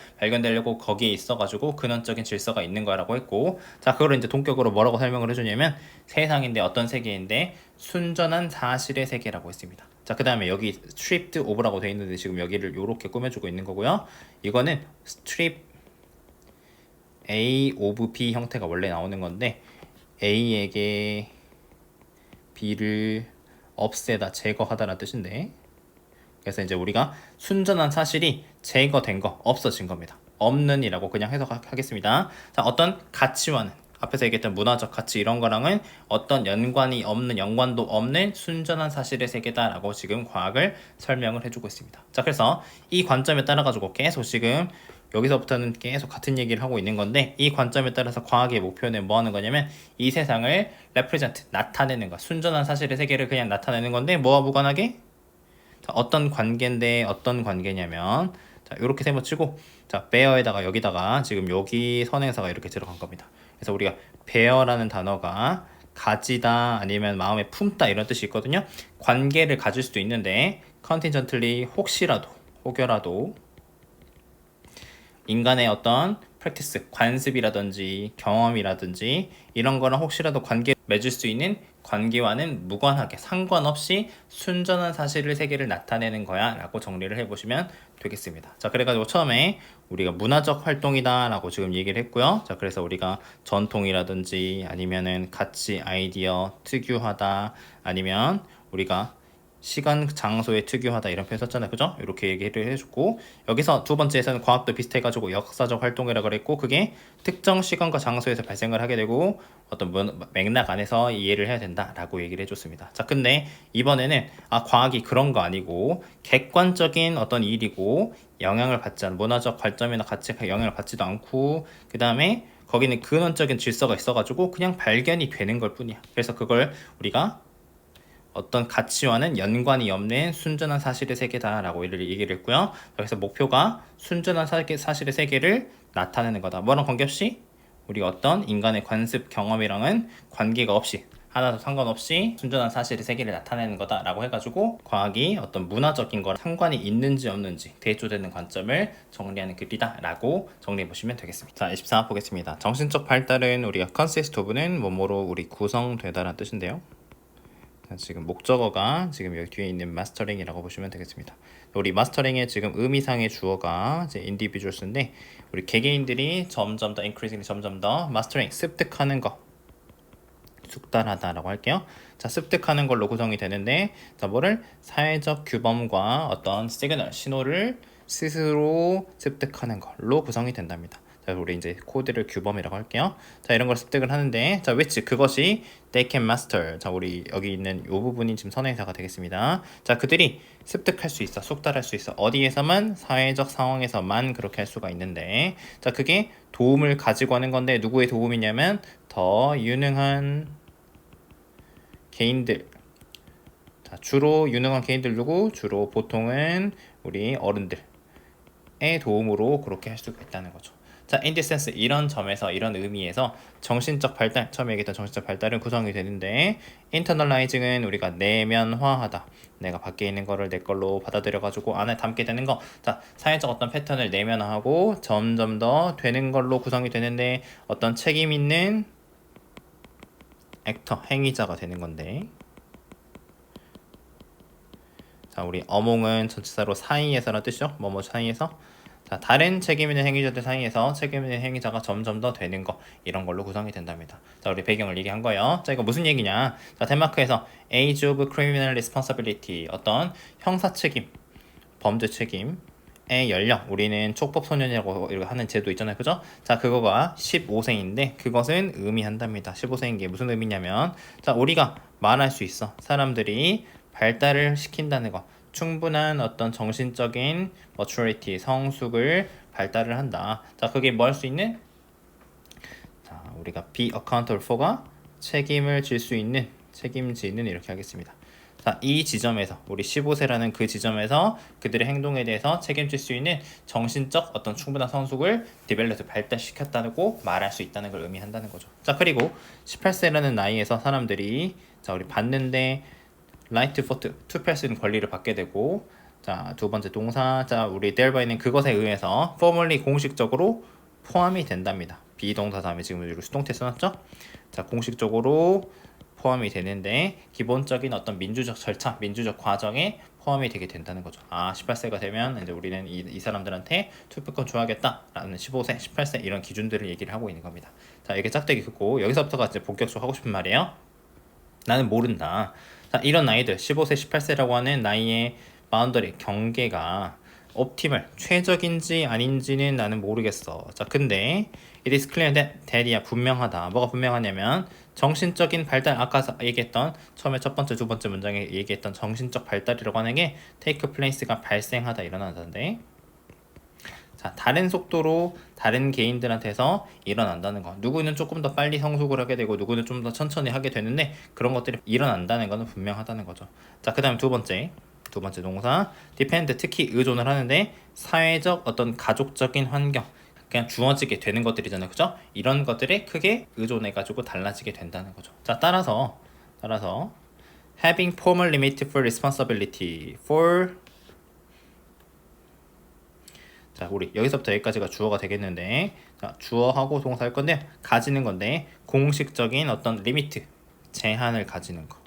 Speaker 1: 거기에 있어가지고 근원적인 질서가 있는 거라고 했고 자, 그거를 이제 동격으로 뭐라고 설명을 해주냐면 세상인데 어떤 세계인데 순전한 사실의 세계라고 했습니다. 자, 그 다음에 여기 stripped of라고 되어 있는데 지금 여기를 이렇게 꾸며주고 있는 거고요. 이거는 strip A of B 형태가 원래 나오는 건데 A에게 B를 없애다, 제거하다라는 뜻인데 그래서 이제 우리가 순전한 사실이 제거된 거, 없어진 겁니다. 없는 이라고 그냥 해석하겠습니다. 자, 어떤 가치와는 앞에서 얘기했던 문화적 가치 이런 거랑은 어떤 연관도 없는 순전한 사실의 세계다라고 지금 과학을 설명을 해주고 있습니다. 자, 그래서 이 관점에 따라 가지고 계속 지금 여기서부터는 계속 같은 얘기를 하고 있는 건데 이 관점에 따라서 과학의 목표는 뭐 하는 거냐면 이 세상을 represent, 나타내는 거, 순전한 사실의 세계를 그냥 나타내는 건데 뭐와 무관하게? 자, 어떤 관계냐면 자, 이렇게 세모치고 자, bear에다가 여기다가 지금 여기 선행사가 이렇게 들어간 겁니다. 그래서 우리가 bear라는 단어가 가지다 아니면 마음에 품다 이런 뜻이 있거든요. 관계를 가질 수도 있는데 contingently 혹여라도 인간의 어떤 프랙티스, 관습이라든지 경험이라든지 이런 거랑 혹시라도 관계 맺을 수 있는 관계와는 무관하게 상관없이 순전한 사실을 세계를 나타내는 거야 라고 정리를 해보시면 되겠습니다. 자, 그래가지고 처음에 우리가 문화적 활동이다 라고 지금 얘기를 했고요. 자, 그래서 우리가 전통이라든지 아니면은 가치, 아이디어, 특유하다 아니면 우리가 시간, 장소에 특유하다 이런 표현 썼잖아요. 그죠? 이렇게 얘기를 해줬고 여기서 두 번째에서는 과학도 비슷해가지고 역사적 활동이라고 그랬고 그게 특정 시간과 장소에서 발생을 하게 되고 어떤 맥락 안에서 이해를 해야 된다라고 얘기를 해줬습니다. 자, 근데 이번에는 과학이 그런 거 아니고 객관적인 어떤 일이고 영향을 받지 않은 문화적 관점이나 가치에 영향을 받지도 않고 그 다음에 거기는 근원적인 질서가 있어가지고 그냥 발견이 되는 걸 뿐이야. 그래서 그걸 우리가 어떤 가치와는 연관이 없는 순전한 사실의 세계다라고 얘기를 했고요. 그래서 목표가 순전한 사실의 세계를 나타내는 거다. 뭐랑 관계없이 우리 어떤 인간의 관습 경험이랑은 관계가 없이 하나도 상관없이 순전한 사실의 세계를 나타내는 거다라고 해가지고 과학이 어떤 문화적인 거랑 상관이 있는지 없는지 대조되는 관점을 정리하는 글이다라고 정리해 보시면 되겠습니다. 자, 24 보겠습니다. 정신적 발달은 우리가 consist of는 뭐뭐로 우리 구성되다라는 뜻인데요. 지금 목적어가 지금 여기 뒤에 있는 마스터링이라고 보시면 되겠습니다. 우리 마스터링의 지금 의미상의 주어가 이제 individuals인데 우리 개개인들이 점점 더 점점 더 마스터링 습득하는 거 숙달하다라고 할게요. 자, 습득하는 걸로 구성이 되는데 자, 뭐를 사회적 규범과 어떤 시그널 신호를 스스로 습득하는 걸로 구성이 된답니다. 자, 우리 이제 코드를 규범이라고 할게요. 자, 이런 걸 습득을 하는데 자, which 그것이 they can master. 자, 우리 여기 있는 이 부분이 지금 선행사가 되겠습니다. 자, 그들이 습득할 수 있어, 숙달할 수 있어. 어디에서만? 사회적 상황에서만 그렇게 할 수가 있는데 자, 그게 도움을 가지고 하는 건데 누구의 도움이냐면 더 유능한 개인들. 자, 주로 유능한 개인들 누구? 주로 보통은 우리 어른들의 도움으로 그렇게 할 수가 있다는 거죠. 자, in this sense 이런 점에서 이런 의미에서 정신적 발달, 처음에 얘기했던 정신적 발달은 구성이 되는데 internalizing은 우리가 내면화하다. 내가 밖에 있는 거를 내 걸로 받아들여가지고 안에 담게 되는 거. 자, 사회적 어떤 패턴을 내면화하고 점점 더 되는 걸로 구성이 되는데 어떤 책임 있는 액터, 행위자가 되는 건데. 자, 우리 어몽은 전치사로 사이에서라는 뜻이죠. 뭐뭐 사이에서. 자, 다른 책임 있는 행위자들 사이에서 책임 있는 행위자가 점점 더 되는 거, 이런 걸로 구성이 된답니다. 자, 우리 배경을 얘기한 거예요. 자, 이거 무슨 얘기냐? 자, 덴마크에서 Age of Criminal Responsibility, 어떤 형사 책임, 범죄 책임의 연령, 우리는 촉법 소년이라고 하는 제도 있잖아요, 그죠? 자, 그거가 15세인데 그것은 의미한답니다. 15세인 게 무슨 의미냐면, 자, 우리가 말할 수 있어. 사람들이 발달을 시킨다는 거. 충분한 어떤 정신적인 maturity, 성숙을 발달을 한다. 자, 그게 뭐 할 수 있는? 자, 우리가 be accountable for가 책임을 질 수 있는, 책임지는 이렇게 하겠습니다. 자, 이 지점에서 우리 15세라는 그 지점에서 그들의 행동에 대해서 책임질 수 있는 정신적 어떤 충분한 성숙을 디벨롭 발달시켰다고 말할 수 있다는 걸 의미한다는 거죠. 자, 그리고 18세라는 나이에서 사람들이 자, 우리 봤는데 right for to pass는 권리를 받게 되고, 자, 두 번째 동사, 자, 우리 thereby는 그것에 의해서 formally 공식적으로 포함이 된답니다. 비동사 다음에 지금 우리 수동태 써놨죠? 자, 공식적으로 포함이 되는데 기본적인 어떤 민주적 절차, 민주적 과정에 포함이 되게 된다는 거죠. 아, 18세가 되면 이제 우리는 이 사람들한테 투표권 줘야겠다라는 15세, 18세 이런 기준들을 얘기를 하고 있는 겁니다. 자, 이게 짝대기 긋고 여기서부터가 이제 본격적으로 하고 싶은 말이에요. 나는 모른다. 자, 이런 나이들 15세, 18세라고 하는 나이의 바운더리, 경계가 옵티멀, 최적인지 아닌지는 나는 모르겠어. 자, 근데 it is clear that이야, 분명하다. 뭐가 분명하냐면 정신적인 발달, 아까 얘기했던 처음에 첫 번째, 두 번째 문장에 얘기했던 정신적 발달이라고 하는 게 take place가 발생하다, 일어나는데, 자, 다른 속도로 다른 개인들한테서 일어난다는 거. 누구는 조금 더 빨리 성숙을 하게 되고 누구는 좀 더 천천히 하게 되는데 그런 것들이 일어난다는 거는 분명하다는 거죠. 자, 그 다음 두 번째 동사 depend, 특히 의존을 하는데 사회적 어떤 가족적인 환경, 그냥 주어지게 되는 것들이잖아요, 그죠? 이런 것들에 크게 의존해가지고 달라지게 된다는 거죠. 자, 따라서 having formal limit for responsibility for, 자, 우리 여기서부터 여기까지가 주어가 되겠는데, 자, 주어하고 동사 할 건데 가지는 건데 공식적인 어떤 리미트, 제한을 가지는 거.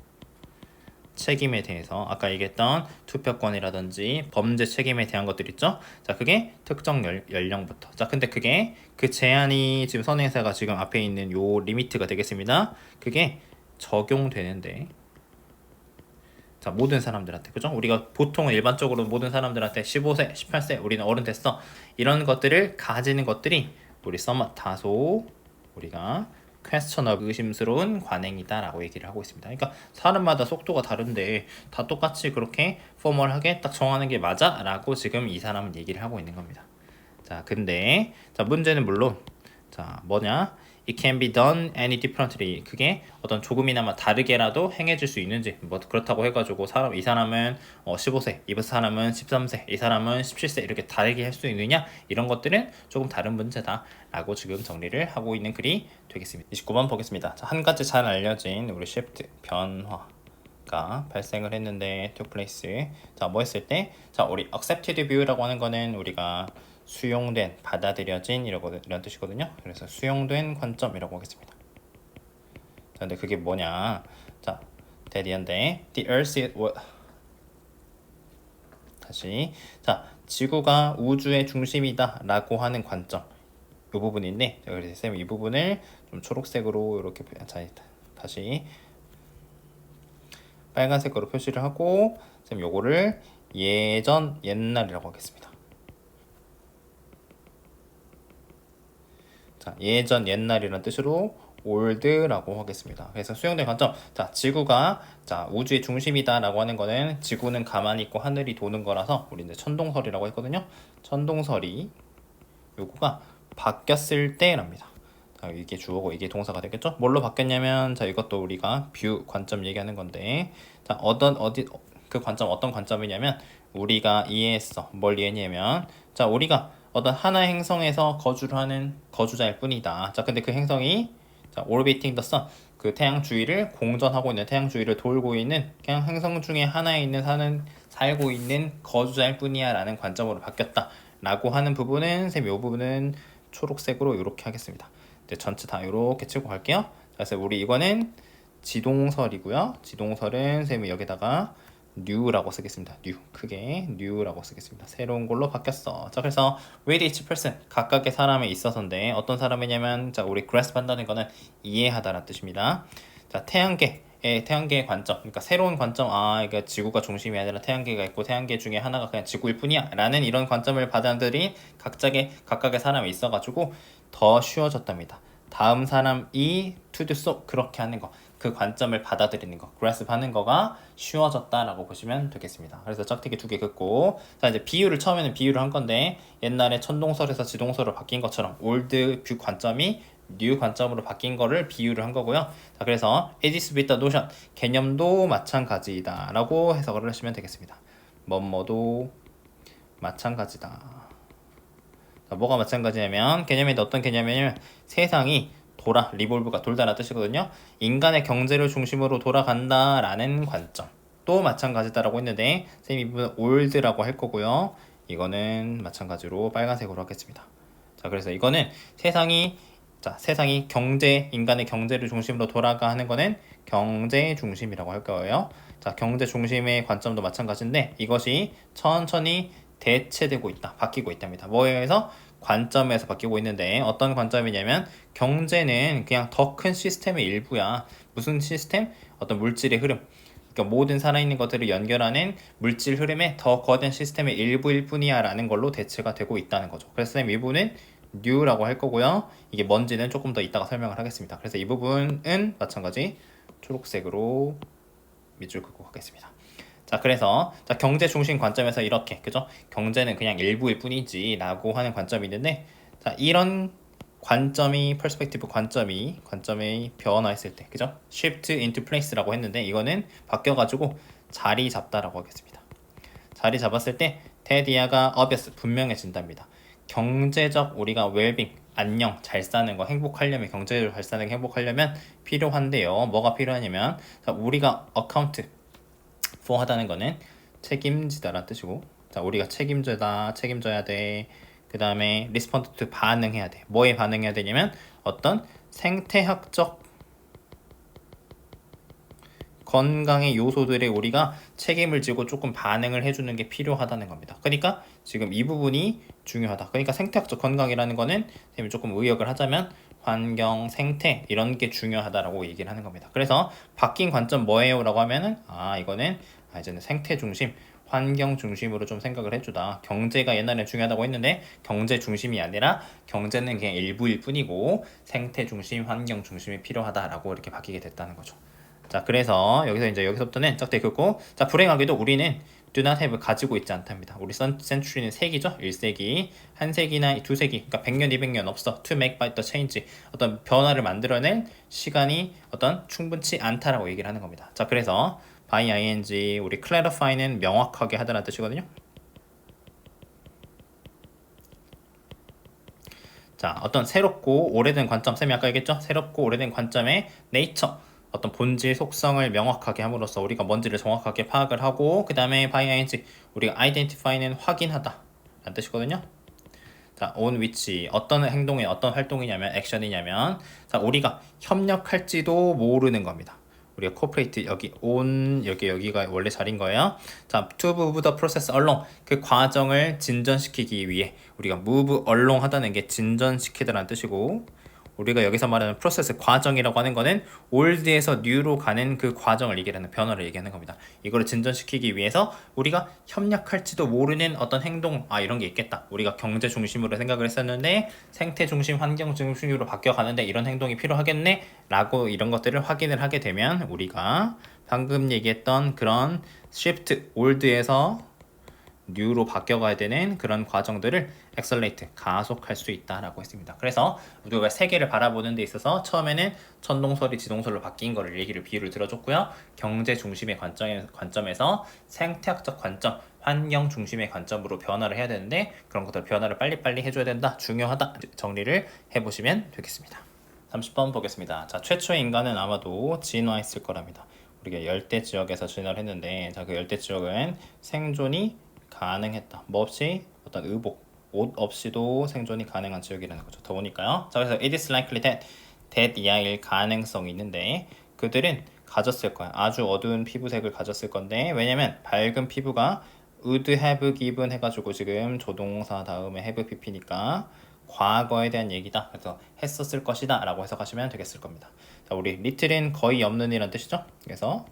Speaker 1: 책임에 대해서 아까 얘기했던 투표권이라든지 범죄 책임에 대한 것들 있죠. 자, 그게 특정 연령부터. 자, 근데 그게 그 제한이 지금 선행사가 지금 앞에 있는 요 리미트가 되겠습니다. 그게 적용되는데, 자, 모든 사람들한테, 그죠? 우리가 보통은 일반적으로 모든 사람들한테 15세, 18세 우리는 어른 됐어, 이런 것들을 가지는 것들이 우리 somewhat 다소 우리가 questionable, 의심스러운 관행이다라고 얘기를 하고 있습니다. 그러니까 사람마다 속도가 다른데 다 똑같이 그렇게 포멀하게 딱 정하는 게 맞아? 라고 지금 이 사람은 얘기를 하고 있는 겁니다. 자, 근데 자, 문제는 물론 자, 뭐냐? It can be done any differently. 그게 어떤 조금이나마 다르게라도 행해질 수 있는지, 뭐 그렇다고 해가지고 이 사람은 15세, 이 사람은 13세, 이 사람은 17세 이렇게 다르게 할 수 있느냐, 이런 것들은 조금 다른 문제다라고 지금 정리를 하고 있는 글이 되겠습니다. 29번 보겠습니다. 자, 한 가지 잘 알려진 우리 shift, 변화가 발생을 했는데 took place. 자, 뭐 했을 때, 자, 우리 accepted view라고 하는 거는 우리가 수용된, 받아들여진 이런 뜻이거든요. 그래서 수용된 관점이라고 하겠습니다. 자, 근데 그게 뭐냐? 자, 대리한데 the earth is 다시, 자, 지구가 우주의 중심이다라고 하는 관점, 이 부분인데, 그래서 쌤 이 부분을 좀 초록색으로 이렇게, 자, 다시 빨간색으로 표시를 하고, 쌤 요거를 옛날이라고 하겠습니다. 자, 옛날이라는 뜻으로 올드라고 하겠습니다. 그래서 수용된 관점, 자, 지구가 자, 우주의 중심이다라고 하는 거는 지구는 가만히 있고 하늘이 도는 거라서 우리 이제 천동설이라고 했거든요. 천동설이 요거가 바뀌었을 때랍니다. 자, 이게 주어고 이게 동사가 되겠죠? 뭘로 바뀌었냐면, 자, 이것도 우리가 뷰, 관점 얘기하는 건데, 자, 그 관점 어떤 관점이냐면, 우리가 이해했어. 뭘 이해했냐면, 자, 우리가 어떤 하나의 행성에서 거주를 하는 거주자일 뿐이다. 자, 근데 그 행성이 자, orbiting the sun 그 태양 주위를 공전하고 있는 태양 주위를 돌고 있는 그냥 행성 중에 하나에 있는 살고 있는 거주자일 뿐이야라는 관점으로 바뀌었다라고 하는 부분은 이 부분은 초록색으로 이렇게 하겠습니다. 이제 전체 다 이렇게 치고 갈게요. 그래서 우리 이거는 지동설이고요. 지동설은 쌤이 여기다가 new라고 쓰겠습니다. new 크게 new라고 쓰겠습니다. 새로운 걸로 바뀌었어. 자, 그래서 with each person 각각의 사람에 있어서인데 어떤 사람이냐면 자, 우리 grasp 한다는 거는 이해하다라는 뜻입니다. 자, 태양계의 관점, 그러니까 새로운 관점, 이게 지구가 중심이 아니라 태양계가 있고 태양계 중에 하나가 그냥 지구일 뿐이야 라는 이런 관점을 받아들인 각각의 사람이 있어가지고 더 쉬워졌답니다. 다음 사람이 to do so 그렇게 하는 거, 그 관점을 받아들이는 거, grasp 하는 거가 쉬워졌다라고 보시면 되겠습니다. 그래서 짝대기 2개 긋고, 자 이제 처음에는 비유를 한 건데 옛날에 천동설에서 지동설로 바뀐 것처럼 old 뷰 관점이 new 관점으로 바뀐 거를 비유를 한 거고요. 자 그래서 as is with the notion 개념도 마찬가지다라고 해석을 하시면 되겠습니다. 뭐뭐도 마찬가지다. 자, 뭐가 마찬가지냐면 개념이 어떤 개념이냐면 세상이 리볼브가 돌다라는 뜻이거든요. 인간의 경제를 중심으로 돌아간다라는 관점 또 마찬가지다라고 했는데 선생님이 이 부분 올드라고 할 거고요. 이거는 마찬가지로 빨간색으로 하겠습니다. 자 그래서 이거는 세상이 인간의 경제를 중심으로 돌아가는 거는 경제 중심이라고 할 거예요. 자 경제 중심의 관점도 마찬가지인데 이것이 천천히 대체되고 있다, 바뀌고 있답니다. 뭐에 의해서? 관점에서 바뀌고 있는데 어떤 관점이냐면 경제는 그냥 더 큰 시스템의 일부야. 무슨 시스템? 어떤 물질의 흐름. 그러니까 모든 살아있는 것들을 연결하는 물질 흐름의 더 거대한 시스템의 일부일 뿐이야 라는 걸로 대체가 되고 있다는 거죠. 그래서 이 부분은 new라고 할 거고요. 이게 뭔지는 조금 더 이따가 설명을 하겠습니다. 그래서 이 부분은 마찬가지 초록색으로 밑줄 긋고 가겠습니다. 자 그래서 자 경제 중심 관점에서 이렇게 그죠? 경제는 그냥 일부일 뿐이지 라고 하는 관점이 있는데 자 이런 관점이 퍼스펙티브 관점이 변화했을 때 그죠? shift into place라고 했는데 이거는 바뀌어가지고 자리 잡다라고 하겠습니다. 자리 잡았을 때 대디아가 obvious 분명해진답니다. 경제적 우리가 웰빙 안녕 잘 사는 거 행복하려면 경제적으로 잘 사는 게 행복하려면 필요한데요. 뭐가 필요하냐면 자, 우리가 어카운트 for 하다는 거는 책임지다라는 뜻이고 자 우리가 책임져야 돼. 그 다음에 respond to 반응해야 돼. 뭐에 반응해야 되냐면 어떤 생태학적 건강의 요소들에 우리가 책임을 지고 조금 반응을 해주는 게 필요하다는 겁니다. 그러니까 지금 이 부분이 중요하다. 그러니까 생태학적 건강이라는 거는 조금 의역을 하자면 환경, 생태 이런 게 중요하다라고 얘기를 하는 겁니다. 그래서 바뀐 관점 뭐예요? 라고 하면은 이거는 이제는 생태 중심, 환경 중심으로 좀 생각을 해주다. 경제가 옛날에 중요하다고 했는데 경제 중심이 아니라 경제는 그냥 일부일 뿐이고 생태 중심, 환경 중심이 필요하다라고 이렇게 바뀌게 됐다는 거죠. 자 그래서 여기서부터는 짝대기 긋고 자 불행하게도 우리는 do not have 가지고 있지 않답니다. 우리 century는 세기죠. 1세기, 한 세기나 2세기, 그러니까 100년, 200년 없어. to make by the change. 어떤 변화를 만들어낼 시간이 충분치 않다라고 얘기를 하는 겁니다. 자, 그래서 by ing 우리 clarify는 명확하게 하다라는 뜻이거든요. 자, 어떤 새롭고 오래된 관점, 쌤이 아까 얘기했죠? 새롭고 오래된 관점의 nature. 어떤 본질 속성을 명확하게 함으로써 우리가 뭔지를 정확하게 파악을 하고 그 다음에 by ing 우리가 identify는 확인하다 라는 뜻이거든요. 자, on which 어떤 행동이 어떤 활동이냐면 액션이냐면 자, 우리가 협력할지도 모르는 겁니다. 우리가 cooperate 여기 on 여기가 원래 자리인 거예요. 자, to move the process along 그 과정을 진전시키기 위해 우리가 move along 하다는 게 진전시키다라는 뜻이고 우리가 여기서 말하는 프로세스 과정이라고 하는 거는 올드에서 뉴로 가는 그 과정을 얘기하는 변화를 얘기하는 겁니다. 이거를 진전시키기 위해서 우리가 협력할지도 모르는 어떤 행동 이런 게 있겠다. 우리가 경제 중심으로 생각을 했었는데 생태 중심, 환경 중심으로 바뀌어 가는데 이런 행동이 필요하겠네 라고 이런 것들을 확인을 하게 되면 우리가 방금 얘기했던 그런 shift 올드에서 new로 바뀌어가야 되는 그런 과정들을 accelerate, 가속할 수 있다라고 했습니다. 그래서 우리가 세계를 바라보는 데 있어서 처음에는 천동설이 지동설로 바뀐 거를 비유를 들어줬고요. 경제 중심의 관점에서 생태학적 관점, 환경 중심의 관점으로 변화를 해야 되는데 그런 것들 변화를 빨리빨리 해줘야 된다, 중요하다, 정리를 해보시면 되겠습니다. 30번 보겠습니다. 자, 최초의 인간은 아마도 진화했을 거랍니다. 우리가 열대 지역에서 진화를 했는데, 자, 그 열대 지역은 생존이 가능했다. 뭐 없이 어떤 의복, 옷 없이도 생존이 가능한 지역이라는 거죠. 더 보니까요. 자, 그래서 it is likely that 이하일 가능성이 있는데 그들은 가졌을 거야. 아주 어두운 피부색을 가졌을 건데 왜냐면 밝은 피부가 would have given 해가지고 지금 조동사 다음에 have pp니까 과거에 대한 얘기다. 그래서 했었을 것이다 라고 해석하시면 되겠을 겁니다. 자, 우리 little은 거의 없는 이란 뜻이죠. 그래서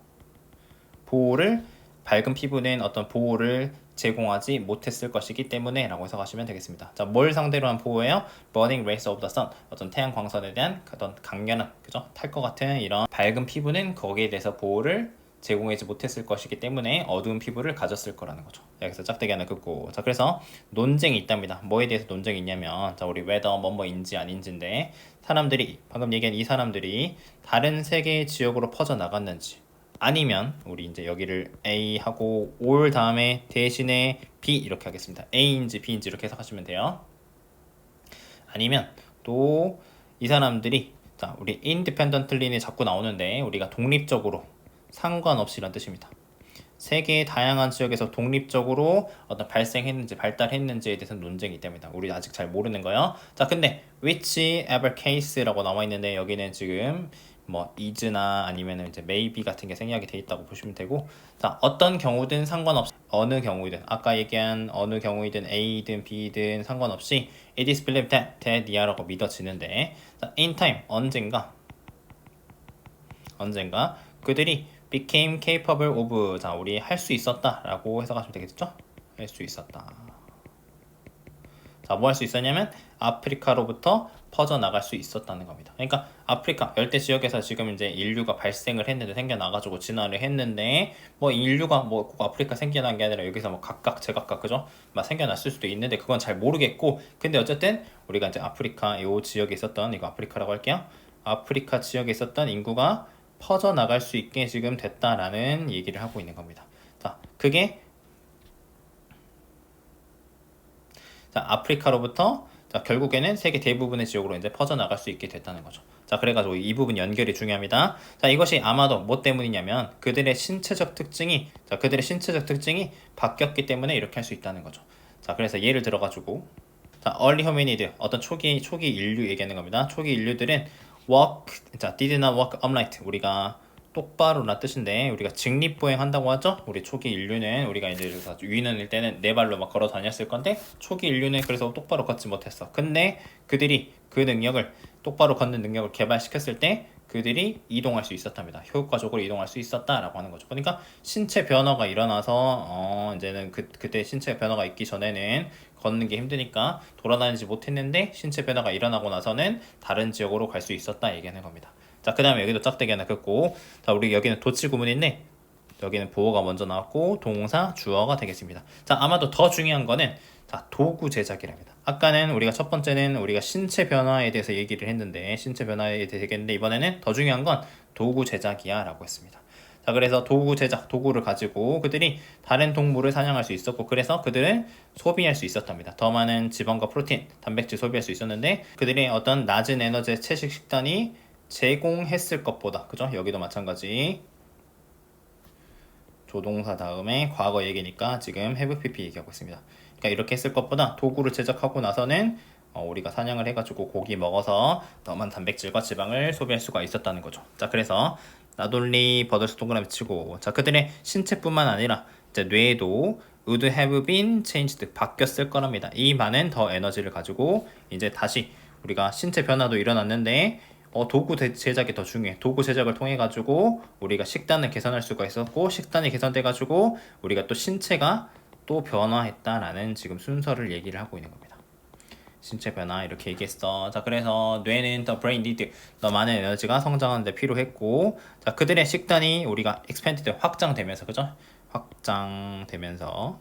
Speaker 1: 보호를 밝은 피부는 어떤 보호를 제공하지 못했을 것이기 때문에 라고 해석하시면 되겠습니다. 자, 뭘 상대로 한 보호예요? Burning rays of the sun, 어떤 태양 광선에 대한 어떤 강렬한, 그죠? 탈 것 같은 이런 밝은 피부는 거기에 대해서 보호를 제공하지 못했을 것이기 때문에 어두운 피부를 가졌을 거라는 거죠. 여기서 짝대기 하나 긋고, 자, 그래서 논쟁이 있답니다. 뭐에 대해서 논쟁이 있냐면, 자, 우리 whether 뭐뭐인지 아닌지인데 사람들이, 방금 얘기한 이 사람들이 다른 세계의 지역으로 퍼져 나갔는지, 아니면 우리 이제 여기를 A 하고 올 다음에 대신에 B 이렇게 하겠습니다. A인지 B인지 이렇게 해석하시면 돼요. 아니면 또 이 사람들이, 자, 우리 independently는 자꾸 나오는데 우리가 독립적으로 상관없이란 뜻입니다. 세계의 다양한 지역에서 독립적으로 어떤 발생했는지 발달했는지에 대해서 논쟁이 있답니다. 우리 아직 잘 모르는 거요. 자, 근데 whichever case라고 나와 있는데 여기는 지금 뭐 is나 아니면 이제 maybe 같은 게 생략이 돼 있다고 보시면 되고, 자, 어떤 경우든 상관없이, 어느 경우이든 아까 얘기한 어느 경우이든 A든 B든 상관없이 it is believed that 이하라고 믿어지는데, 자, in time 언젠가 그들이 became capable of, 자, 우리 할 수 있었다 라고 해석하시면 되겠죠? 할 수 있었다. 자, 뭐 할 수 있었냐면 아프리카로부터 퍼져나갈 수 있었다는 겁니다. 그러니까 아프리카 열대 지역에서 지금 이제 인류가 발생을 했는데, 생겨나가지고 진화를 했는데, 뭐 인류가 뭐 꼭 아프리카 생겨난 게 아니라 여기서 뭐 각각 제각각, 그죠? 막 생겨났을 수도 있는데 그건 잘 모르겠고, 근데 어쨌든 우리가 이제 아프리카 요 지역에 있었던, 이거 아프리카라고 할게요. 아프리카 지역에 있었던 인구가 퍼져나갈 수 있게 지금 됐다라는 얘기를 하고 있는 겁니다. 자, 그게, 자, 아프리카로부터, 자, 결국에는 세계 대부분의 지역으로 이제 퍼져나갈 수 있게 됐다는 거죠. 자, 그래가지고 이 부분 연결이 중요합니다. 자, 이것이 아마도 뭐 때문이냐면 그들의 신체적 특징이, 자, 그들의 신체적 특징이 바뀌었기 때문에 이렇게 할 수 있다는 거죠. 자, 그래서 예를 들어가지고, 자, early hominid, 어떤 초기 인류 얘기하는 겁니다. 초기 인류들은 walk, 자, did not walk upright, 우리가 똑바로란 뜻인데 우리가 직립보행 한다고 하죠. 우리 초기 인류는 우리가 이제 유인원일 때는 네 발로 막 걸어 다녔을 건데 초기 인류는 그래서 똑바로 걷지 못했어. 근데 그들이 그 능력을, 똑바로 걷는 능력을 개발시켰을 때 그들이 이동할 수 있었답니다. 효과적으로 이동할 수 있었다라고 하는 거죠. 그러니까 신체 변화가 일어나서 이제는 그때 신체 변화가 있기 전에는 걷는 게 힘드니까 돌아다니지 못했는데 신체 변화가 일어나고 나서는 다른 지역으로 갈 수 있었다 얘기하는 겁니다. 자, 그 다음에 여기도 짝대기 하나 긋고, 자, 우리 여기는 도치 구문인데 여기는 보어가 먼저 나왔고 동사 주어가 되겠습니다. 자, 아마도 더 중요한 거는, 자, 도구 제작이랍니다. 아까는 우리가 첫 번째는 우리가 신체 변화에 대해서 얘기를 했는데, 신체 변화에 대해서 얘기했는데 이번에는 더 중요한 건 도구 제작이야 라고 했습니다. 자, 그래서 도구 제작, 도구를 가지고 그들이 다른 동물을 사냥할 수 있었고, 그래서 그들은 소비할 수 있었답니다. 더 많은 지방과 프로틴, 단백질 소비할 수 있었는데 그들이 어떤 낮은 에너지의 채식 식단이 제공했을 것보다, 그죠? 여기도 마찬가지 조동사 다음에 과거 얘기니까 지금 have pp 얘기하고 있습니다. 그러니까 이렇게 했을 것보다 도구를 제작하고 나서는 우리가 사냥을 해가지고 고기 먹어서 더 많은 단백질과 지방을 소비할 수가 있었다는 거죠. 자, 그래서 나돌리 버더스 동그라미 치고, 자, 그들의 신체뿐만 아니라 이제 뇌도 would have been changed, 바뀌었을 거랍니다. 이 많은 더 에너지를 가지고 이제 다시 우리가 신체 변화도 일어났는데 도구 제작이 더 중요해. 도구 제작을 통해 가지고 우리가 식단을 개선할 수가 있었고, 식단이 개선돼 가지고 우리가 또 신체가 또 변화했다라는 지금 순서를 얘기를 하고 있는 겁니다. 신체 변화 이렇게 얘기했어. 자, 그래서 뇌는 the brain need, 더 많은 에너지가 성장하는 데 필요했고, 자, 그들의 식단이 우리가 expanded, 확장되면서, 그죠? 확장되면서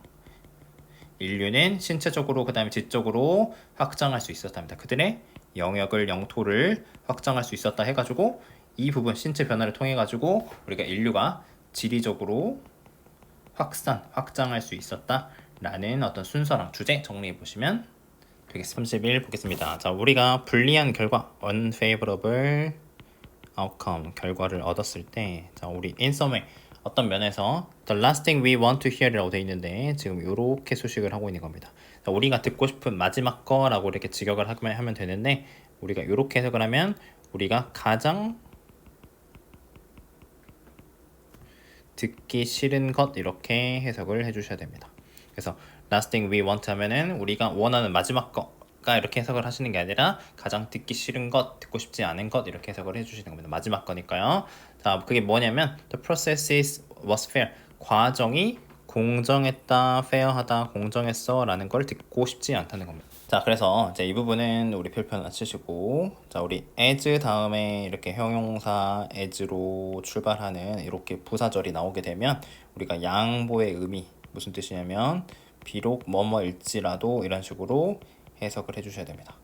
Speaker 1: 인류는 신체적으로 그 다음에 지적으로 확장할 수 있었답니다. 그들의 영토를 확장할 수 있었다 해가지고 이 부분 신체 변화를 통해 가지고 우리가 인류가 지리적으로 확장할 수 있었다라는 어떤 순서랑 주제 정리해 보시면 되겠습니다. 31 보겠습니다. 자, 우리가 불리한 결과 unfavorable outcome 결과를 얻었을 때, 자, 우리 in summary 어떤 면에서 the last thing we want to hear이라고 되어 있는데 지금 이렇게 수식을 하고 있는 겁니다. 자, 우리가 듣고 싶은 마지막 거라고 이렇게 직역을 하면 되는데 우리가 이렇게 해석을 하면 우리가 가장 듣기 싫은 것 이렇게 해석을 해주셔야 됩니다. 그래서 last thing we want 하면은 우리가 원하는 마지막 거가 이렇게 해석을 하시는 게 아니라 가장 듣기 싫은 것, 듣고 싶지 않은 것 이렇게 해석을 해주시는 겁니다. 마지막 거니까요. 자, 그게 뭐냐면 the process was fair. 과정이 공정했다, 페어하다, 공정했어 라는 걸 듣고 싶지 않다는 겁니다. 자, 그래서 이제 이 부분은 우리 별표 낮추시고, 자, 우리 as 다음에 이렇게 형용사 as로 출발하는 이렇게 부사절이 나오게 되면 우리가 양보의 의미 무슨 뜻이냐면 비록 뭐뭐일지라도 이런 식으로 해석을 해주셔야 됩니다.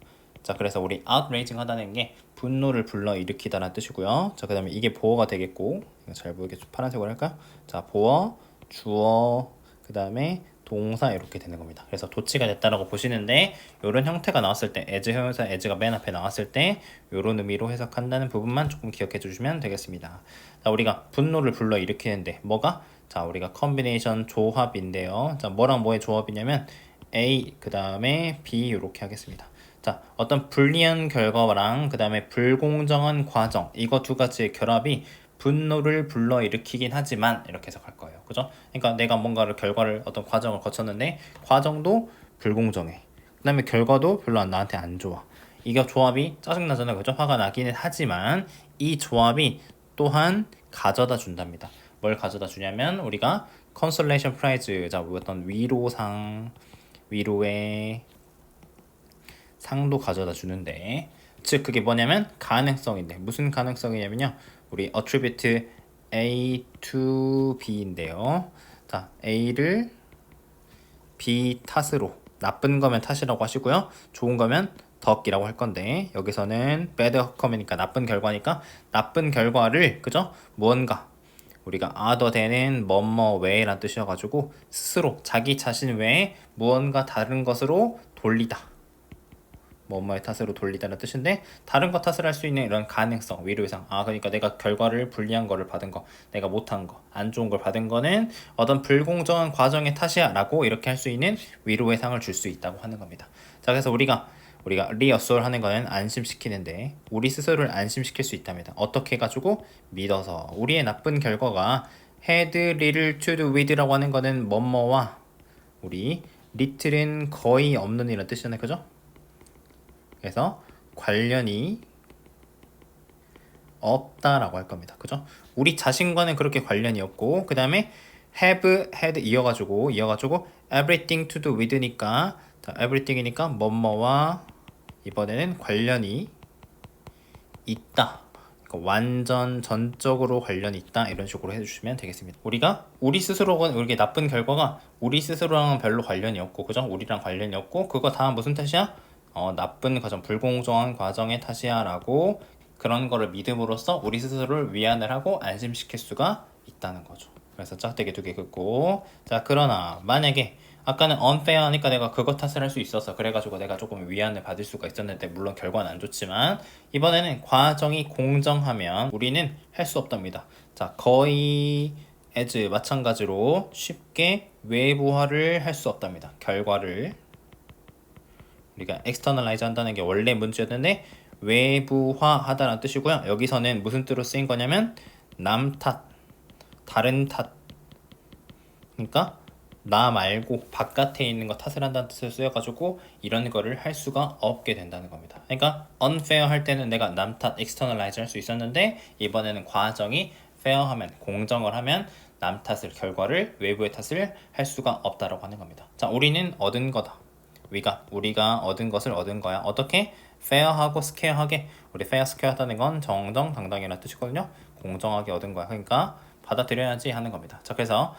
Speaker 1: 자, 그래서 우리 outraging 하다는 게 분노를 불러일으키다라는 뜻이고요. 자, 그 다음에 이게 보어가 되겠고, 잘 보이게 파란색으로 할까요? 자, 보어, 주어, 그 다음에 동사 이렇게 되는 겁니다. 그래서 도치가 됐다라고 보시는데 이런 형태가 나왔을 때 as 형용사 as가 맨 앞에 나왔을 때 이런 의미로 해석한다는 부분만 조금 기억해 주시면 되겠습니다. 자, 우리가 분노를 불러일으키는데 뭐가? 자, 우리가 컨비네이션 조합인데요. 자, 뭐랑 뭐의 조합이냐면 A 그 다음에 B 이렇게 하겠습니다. 자, 어떤 불리한 결과랑 그 다음에 불공정한 과정 이거 두 가지의 결합이 분노를 불러일으키긴 하지만 이렇게 해석할 거예요. 그죠? 그러니까 내가 뭔가를 결과를 어떤 과정을 거쳤는데 과정도 불공정해. 그 다음에 결과도 별로 나한테 안 좋아. 이거 조합이 짜증나잖아요. 그죠? 화가 나기는 하지만 이 조합이 또한 가져다 준답니다. 뭘 가져다 주냐면 우리가 컨솔레이션 프라이즈, 자, 어떤 위로상, 위로의 상도 가져다 주는데, 즉 그게 뭐냐면 가능성인데 무슨 가능성이냐면요. 우리 attribute A to B인데요. 자, A를 B 탓으로, 나쁜 거면 탓이라고 하시고요. 좋은 거면 덕이라고 할 건데 여기서는 bad outcome이니까 나쁜 결과니까 나쁜 결과를 그죠? 무언가 우리가 other than은 뭐뭐 외라는 뜻이어가지고 스스로 자기 자신 외에 무언가 다른 것으로 돌리다. 뭐뭐의 탓으로 돌리다는 뜻인데 다른 것 탓을 할 수 있는 이런 가능성, 위로의상. 아, 그러니까 내가 결과를 불리한 거를 받은 거, 내가 못한 거, 안 좋은 걸 받은 거는 어떤 불공정한 과정의 탓이야 라고 이렇게 할 수 있는 위로의 상을 줄 수 있다고 하는 겁니다. 자, 그래서 우리가 리어솔 하는 거는 안심시키는데 우리 스스로를 안심시킬 수 있답니다. 어떻게 해가지고 믿어서 우리의 나쁜 결과가 had little to do with라고 하는 거는 뭐뭐와 우리 little은 거의 없는 이런 뜻이잖아요. 그죠? 그래서 관련이 없다라고 할 겁니다. 그죠? 우리 자신과는 그렇게 관련이 없고 그 다음에 have, had 이어가지고 everything to do with니까 자, everything이니까 뭐뭐와 이번에는 관련이 있다. 그러니까 완전 전적으로 관련이 있다 이런 식으로 해주시면 되겠습니다. 우리가 우리 스스로가 이렇게 나쁜 결과가 우리 스스로랑은 별로 관련이 없고 그죠? 우리랑 관련이 없고 그거 다 무슨 탓이야? 나쁜 과정, 불공정한 과정의 탓이야 라고 그런 거를 믿음으로써 우리 스스로를 위안을 하고 안심시킬 수가 있다는 거죠. 그래서 짝대기 두 개 긋고 자, 그러나 만약에 아까는 unfair 하니까 내가 그거 탓을 할 수 있어서 그래가지고 내가 조금 위안을 받을 수가 있었는데 물론 결과는 안 좋지만 이번에는 과정이 공정하면 우리는 할 수 없답니다. 자, 거의 as 마찬가지로 쉽게 외부화를 할 수 없답니다. 결과를 우리가 externalize 한다는 게 원래 문제였는데 외부화하다라는 뜻이고요. 여기서는 무슨 뜻으로 쓰인 거냐면 남 탓, 다른 탓. 그러니까 나 말고 바깥에 있는 거 탓을 한다는 뜻을 쓰여가지고 이런 거를 할 수가 없게 된다는 겁니다. 그러니까 unfair 할 때는 내가 남 탓, externalize 할 수 있었는데 이번에는 과정이 fair하면, 공정을 하면 남 탓을, 결과를, 외부의 탓을 할 수가 없다라고 하는 겁니다. 자, 우리는 얻은 거다. 우리가 얻은 것을 얻은 거야. 어떻게? fair하고 square하게. 우리 fair, square 하다는 건 정정당당이라는 뜻이거든요. 공정하게 얻은 거야. 그러니까 받아들여야지 하는 겁니다. 자, 그래서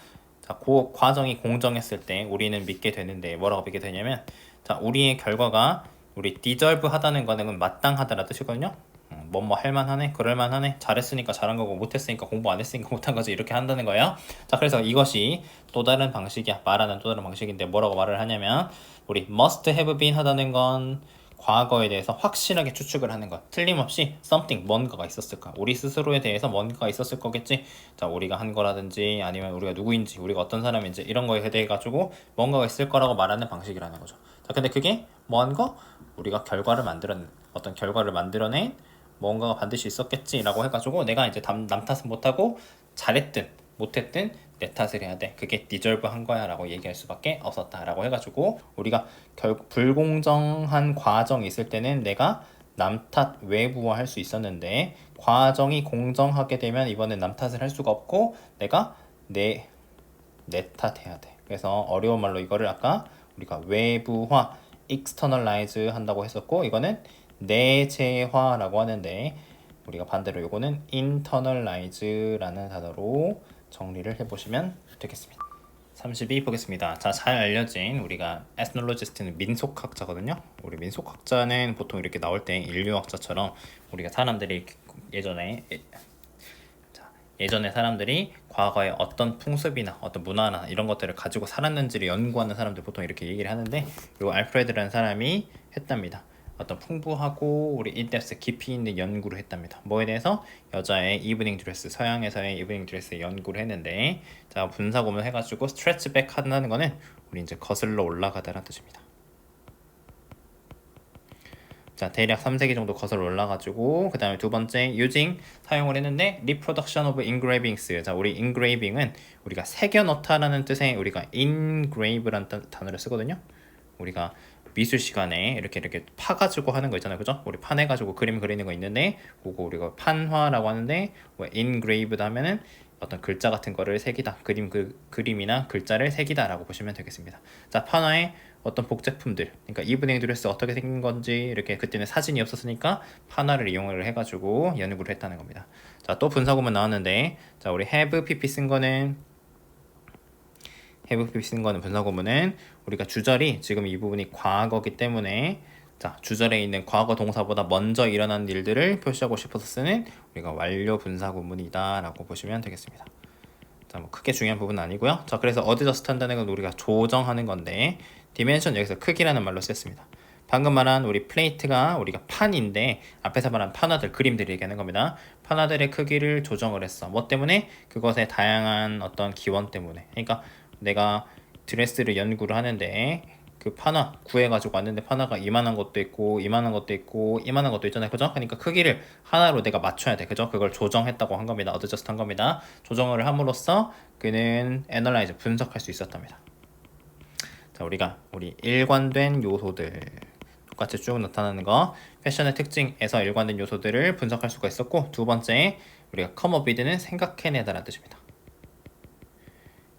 Speaker 1: 자, 그 과정이 공정했을 때 우리는 믿게 되는데 뭐라고 믿게 되냐면 자, 우리의 결과가 우리 deserve 하다는 거는 마땅하다라는 뜻이거든요. 뭐뭐 할만하네, 그럴만하네, 잘했으니까 잘한 거고 못했으니까 공부 안 했으니까 못한 거지 이렇게 한다는 거예요. 자, 그래서 이것이 또 다른 방식이야. 말하는 또 다른 방식인데 뭐라고 말을 하냐면 우리 must have been 하다는 건 과거에 대해서 확실하게 추측을 하는 것. 틀림없이 something, 뭔가가 있었을까. 우리 스스로에 대해서 뭔가가 있었을 거겠지. 자, 우리가 한 거라든지 아니면 우리가 누구인지, 우리가 어떤 사람인지 이런 거에 대해 가지고 뭔가가 있을 거라고 말하는 방식이라는 거죠. 자, 근데 그게 뭔가 우리가 결과를 만들어낸 어떤 결과를 만들어낸 뭔가가 반드시 있었겠지라고 해가지고 내가 이제 남 탓은 못하고 잘했든 못했든 내 탓을 해야 돼. 그게 deserve 한 거야 라고 얘기할 수밖에 없었다 라고 해가지고 우리가 결국 불공정한 과정이 있을 때는 내가 남 탓 외부화할 수 있었는데 과정이 공정하게 되면 이번엔 남 탓을 할 수가 없고 내가 내 탓해야 돼. 그래서 어려운 말로 이거를 아까 우리가 외부화 externalize 한다고 했었고 이거는 내재화라고 하는데 우리가 반대로 이거는 internalize라는 단어로 정리를 해보시면 되겠습니다. 32 보겠습니다. 자, 잘 알려진 우리가 ethnologist는 민속학자거든요. 우리 민속학자는 보통 이렇게 나올 때 인류학자처럼 우리가 사람들이 예전에 사람들이 과거에 어떤 풍습이나 어떤 문화나 이런 것들을 가지고 살았는지를 연구하는 사람들 보통 이렇게 얘기를 하는데 요 알프레드라는 사람이 했답니다. 어떤 풍부하고 우리 인덱스 깊이 있는 연구를 했답니다. 뭐에 대해서? 여자의 이브닝 드레스, 서양에서의 이브닝 드레스 연구를 했는데 자, 분사구문 해가지고 스트레치 백 한다는 거는 우리 이제 거슬러 올라가다라는 뜻입니다. 자, 대략 3세기 정도 거슬러 올라가지고 그 다음에 두 번째 using 사용을 했는데 reproduction of engravings. 자, 우리 engraving은 우리가 새겨 넣다라는 뜻의 우리가 engrave라는 단어를 쓰거든요. 우리가 미술 시간에 이렇게 파가지고 하는 거 있잖아요, 그죠? 우리 판해가지고 그림 그리는 거 있는데 그거 우리가 판화라고 하는데 engraved 하면은 어떤 글자 같은 거를 새기다, 그림이나 글자를 새기다라고 보시면 되겠습니다. 자, 판화에 어떤 복제품들, 그러니까 이브닝 드레스 어떻게 생긴 건지 이렇게 그때는 사진이 없었으니까 판화를 이용을 해가지고 연구를 했다는 겁니다. 자, 또 분사구문 나왔는데, 자, 우리 have pp 쓴 거는 분사구문은 우리가 주절이 지금 이 부분이 과거기 때문에 자, 주절에 있는 과거 동사보다 먼저 일어난 일들을 표시하고 싶어서 쓰는 우리가 완료 분사구문이다 라고 보시면 되겠습니다. 자, 뭐 크게 중요한 부분은 아니고요. 자, 그래서 어드저스트 한다는 건 우리가 조정하는 건데 디멘션 여기서 크기라는 말로 썼습니다. 방금 말한 우리 플레이트가 우리가 판인데 앞에서 말한 판화들, 그림들이 얘기하는 겁니다. 판화들의 크기를 조정을 했어. 뭐 때문에? 그것의 다양한 어떤 기원 때문에. 그러니까 내가 드레스를 연구를 하는데 그 판화 구해가지고 왔는데 판화가 이만한 것도 있고 이만한 것도 있고 이만한 것도 있잖아요, 그죠? 그러니까 크기를 하나로 내가 맞춰야 돼, 그죠? 그걸 조정했다고 한 겁니다. 어드저스트 한 겁니다. 조정을 함으로써 그는 애널라이즈 분석할 수 있었답니다. 자, 우리 일관된 요소들 똑같이 쭉 나타나는 거, 패션의 특징에서 일관된 요소들을 분석할 수가 있었고, 두 번째 우리가 커머비드는 생각해내다라는 뜻입니다.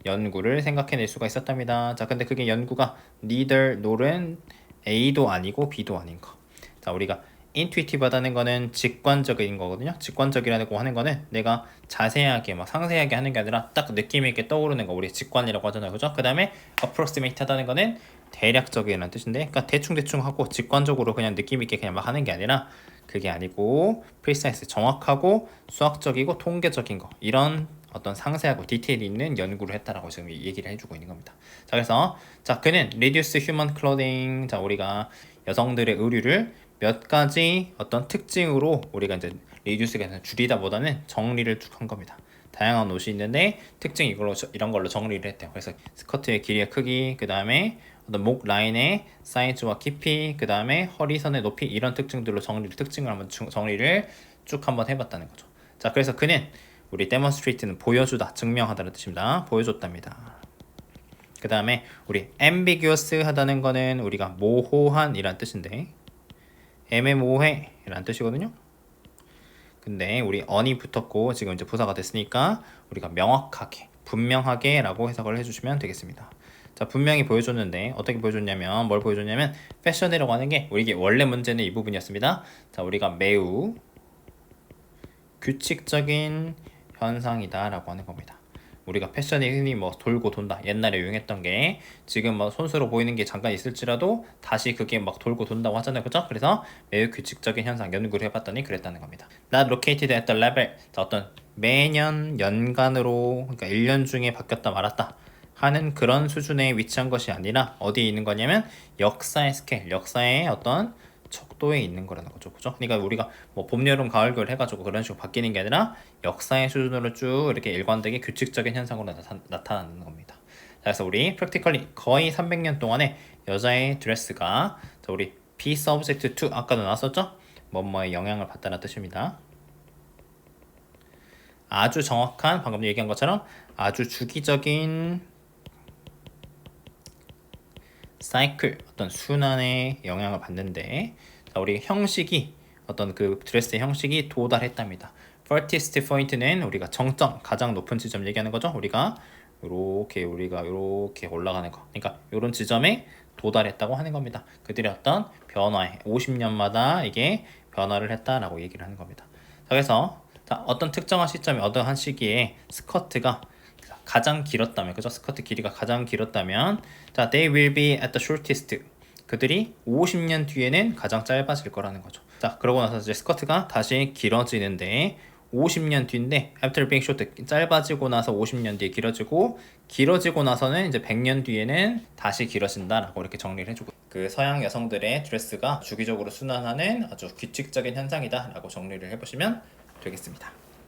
Speaker 1: 연구를 생각해낼 수가 있었답니다. 자, 근데 그게 연구가 neither nor은 A도 아니고 B도 아닌 거. 자, 우리가 intuitive 하다는 거는 직관적인 거거든요. 직관적이라고 하는 거는 내가 자세하게 막 상세하게 하는 게 아니라 딱 느낌 있게 떠오르는 거, 우리 직관이라고 하잖아요, 그죠? 그 다음에 approximate 하다는 거는 대략적이라는 뜻인데, 그러니까 대충 하고 직관적으로 그냥 느낌 있게 그냥 막 하는 게 아니라 그게 아니고 precise, 정확하고 수학적이고 통계적인 거, 이런 어떤 상세하고 디테일이 있는 연구를 했다라고 지금 얘기를 해주고 있는 겁니다. 자, 그래서 자, 그는 reduce human clothing, 자, 우리가 여성들의 의류를 몇 가지 어떤 특징으로 우리가 이제 reduce가 아니라 줄이다보다는 정리를 쭉 한 겁니다. 다양한 옷이 있는데 특징 이런 걸로 정리를 했대요. 그래서 스커트의 길이의 크기, 그 다음에 어떤 목 라인의 사이즈와 깊이, 그 다음에 허리선의 높이, 이런 특징들로 특징을 한번 정리를 쭉 한번 해봤다는 거죠. 자, 그래서 그는 우리 demonstrate는 보여주다, 증명하다는 뜻입니다. 보여줬답니다. 그 다음에 우리 ambiguous 하다는 거는 우리가 모호한 이란 뜻인데 애매모호해 이란 뜻이거든요. 근데 우리 on이 붙었고 지금 이제 부사가 됐으니까 우리가 명확하게, 분명하게 라고 해석을 해주시면 되겠습니다. 자, 분명히 보여줬는데 어떻게 보여줬냐면, 뭘 보여줬냐면 패션이라고 하는 게 우리 원래 문제는 이 부분이었습니다. 자, 우리가 매우 규칙적인 현상이다 라고 하는 겁니다. 우리가 패션이 흔히 뭐 돌고 돈다 옛날에 유행했던 게 지금 뭐 손수로 보이는 게 잠깐 있을지라도 다시 그게 막 돌고 돈다고 하잖아요, 그죠? 그래서 매우 규칙적인 현상 연구를 해봤더니 그랬다는 겁니다. Not located at the level. 자, 어떤 매년 연간으로 그러니까 1년 중에 바뀌었다 말았다 하는 그런 수준에 위치한 것이 아니라 어디에 있는 거냐면 역사의 스케일, 역사의 어떤 척도에 있는 거라는 거죠, 그죠? 그러니까 우리가 뭐 봄, 여름, 가을, 겨울 해가지고 그런 식으로 바뀌는 게 아니라 역사의 수준으로 쭉 이렇게 일관되게 규칙적인 현상으로 나타나는 겁니다. 자, 그래서 우리 practically 거의 300년 동안에 여자의 드레스가 자, 우리 be subject to 아까도 나왔었죠? 뭐뭐에 영향을 받다는 뜻입니다. 아주 정확한 방금 얘기한 것처럼 아주 주기적인 사이클 어떤 순환에 영향을 받는데 자, 우리 형식이 어떤 그 드레스의 형식이 도달했답니다. farthest point는 우리가 정점 가장 높은 지점 얘기하는 거죠. 우리가 이렇게 올라가는 거. 그러니까 이런 지점에 도달했다고 하는 겁니다. 그들의 어떤 변화에 50년마다 이게 변화를 했다라고 얘기를 하는 겁니다. 자, 그래서 자, 어떤 특정한 시점에 어떠한 시기에 스커트가 가장 길었다면 그죠? 스커트 길이가 가장 길었다면 자, they will be at the shortest. 그들이 50년 뒤에는 가장 짧아질 거라는 거죠. 자, 그러고 나서 이제 스커트가 다시 길어지는데 50년 뒤인데 after being short 짧아지고 나서 50년 뒤에 길어지고 나서는 이제 100년 뒤에는 다시 길어진다라고 이렇게 정리를 해주고 그 서양 여성들의 드레스가 주기적으로 순환하는 아주 규칙적인 현상이다라고 정리를 해보시면 되겠습니다.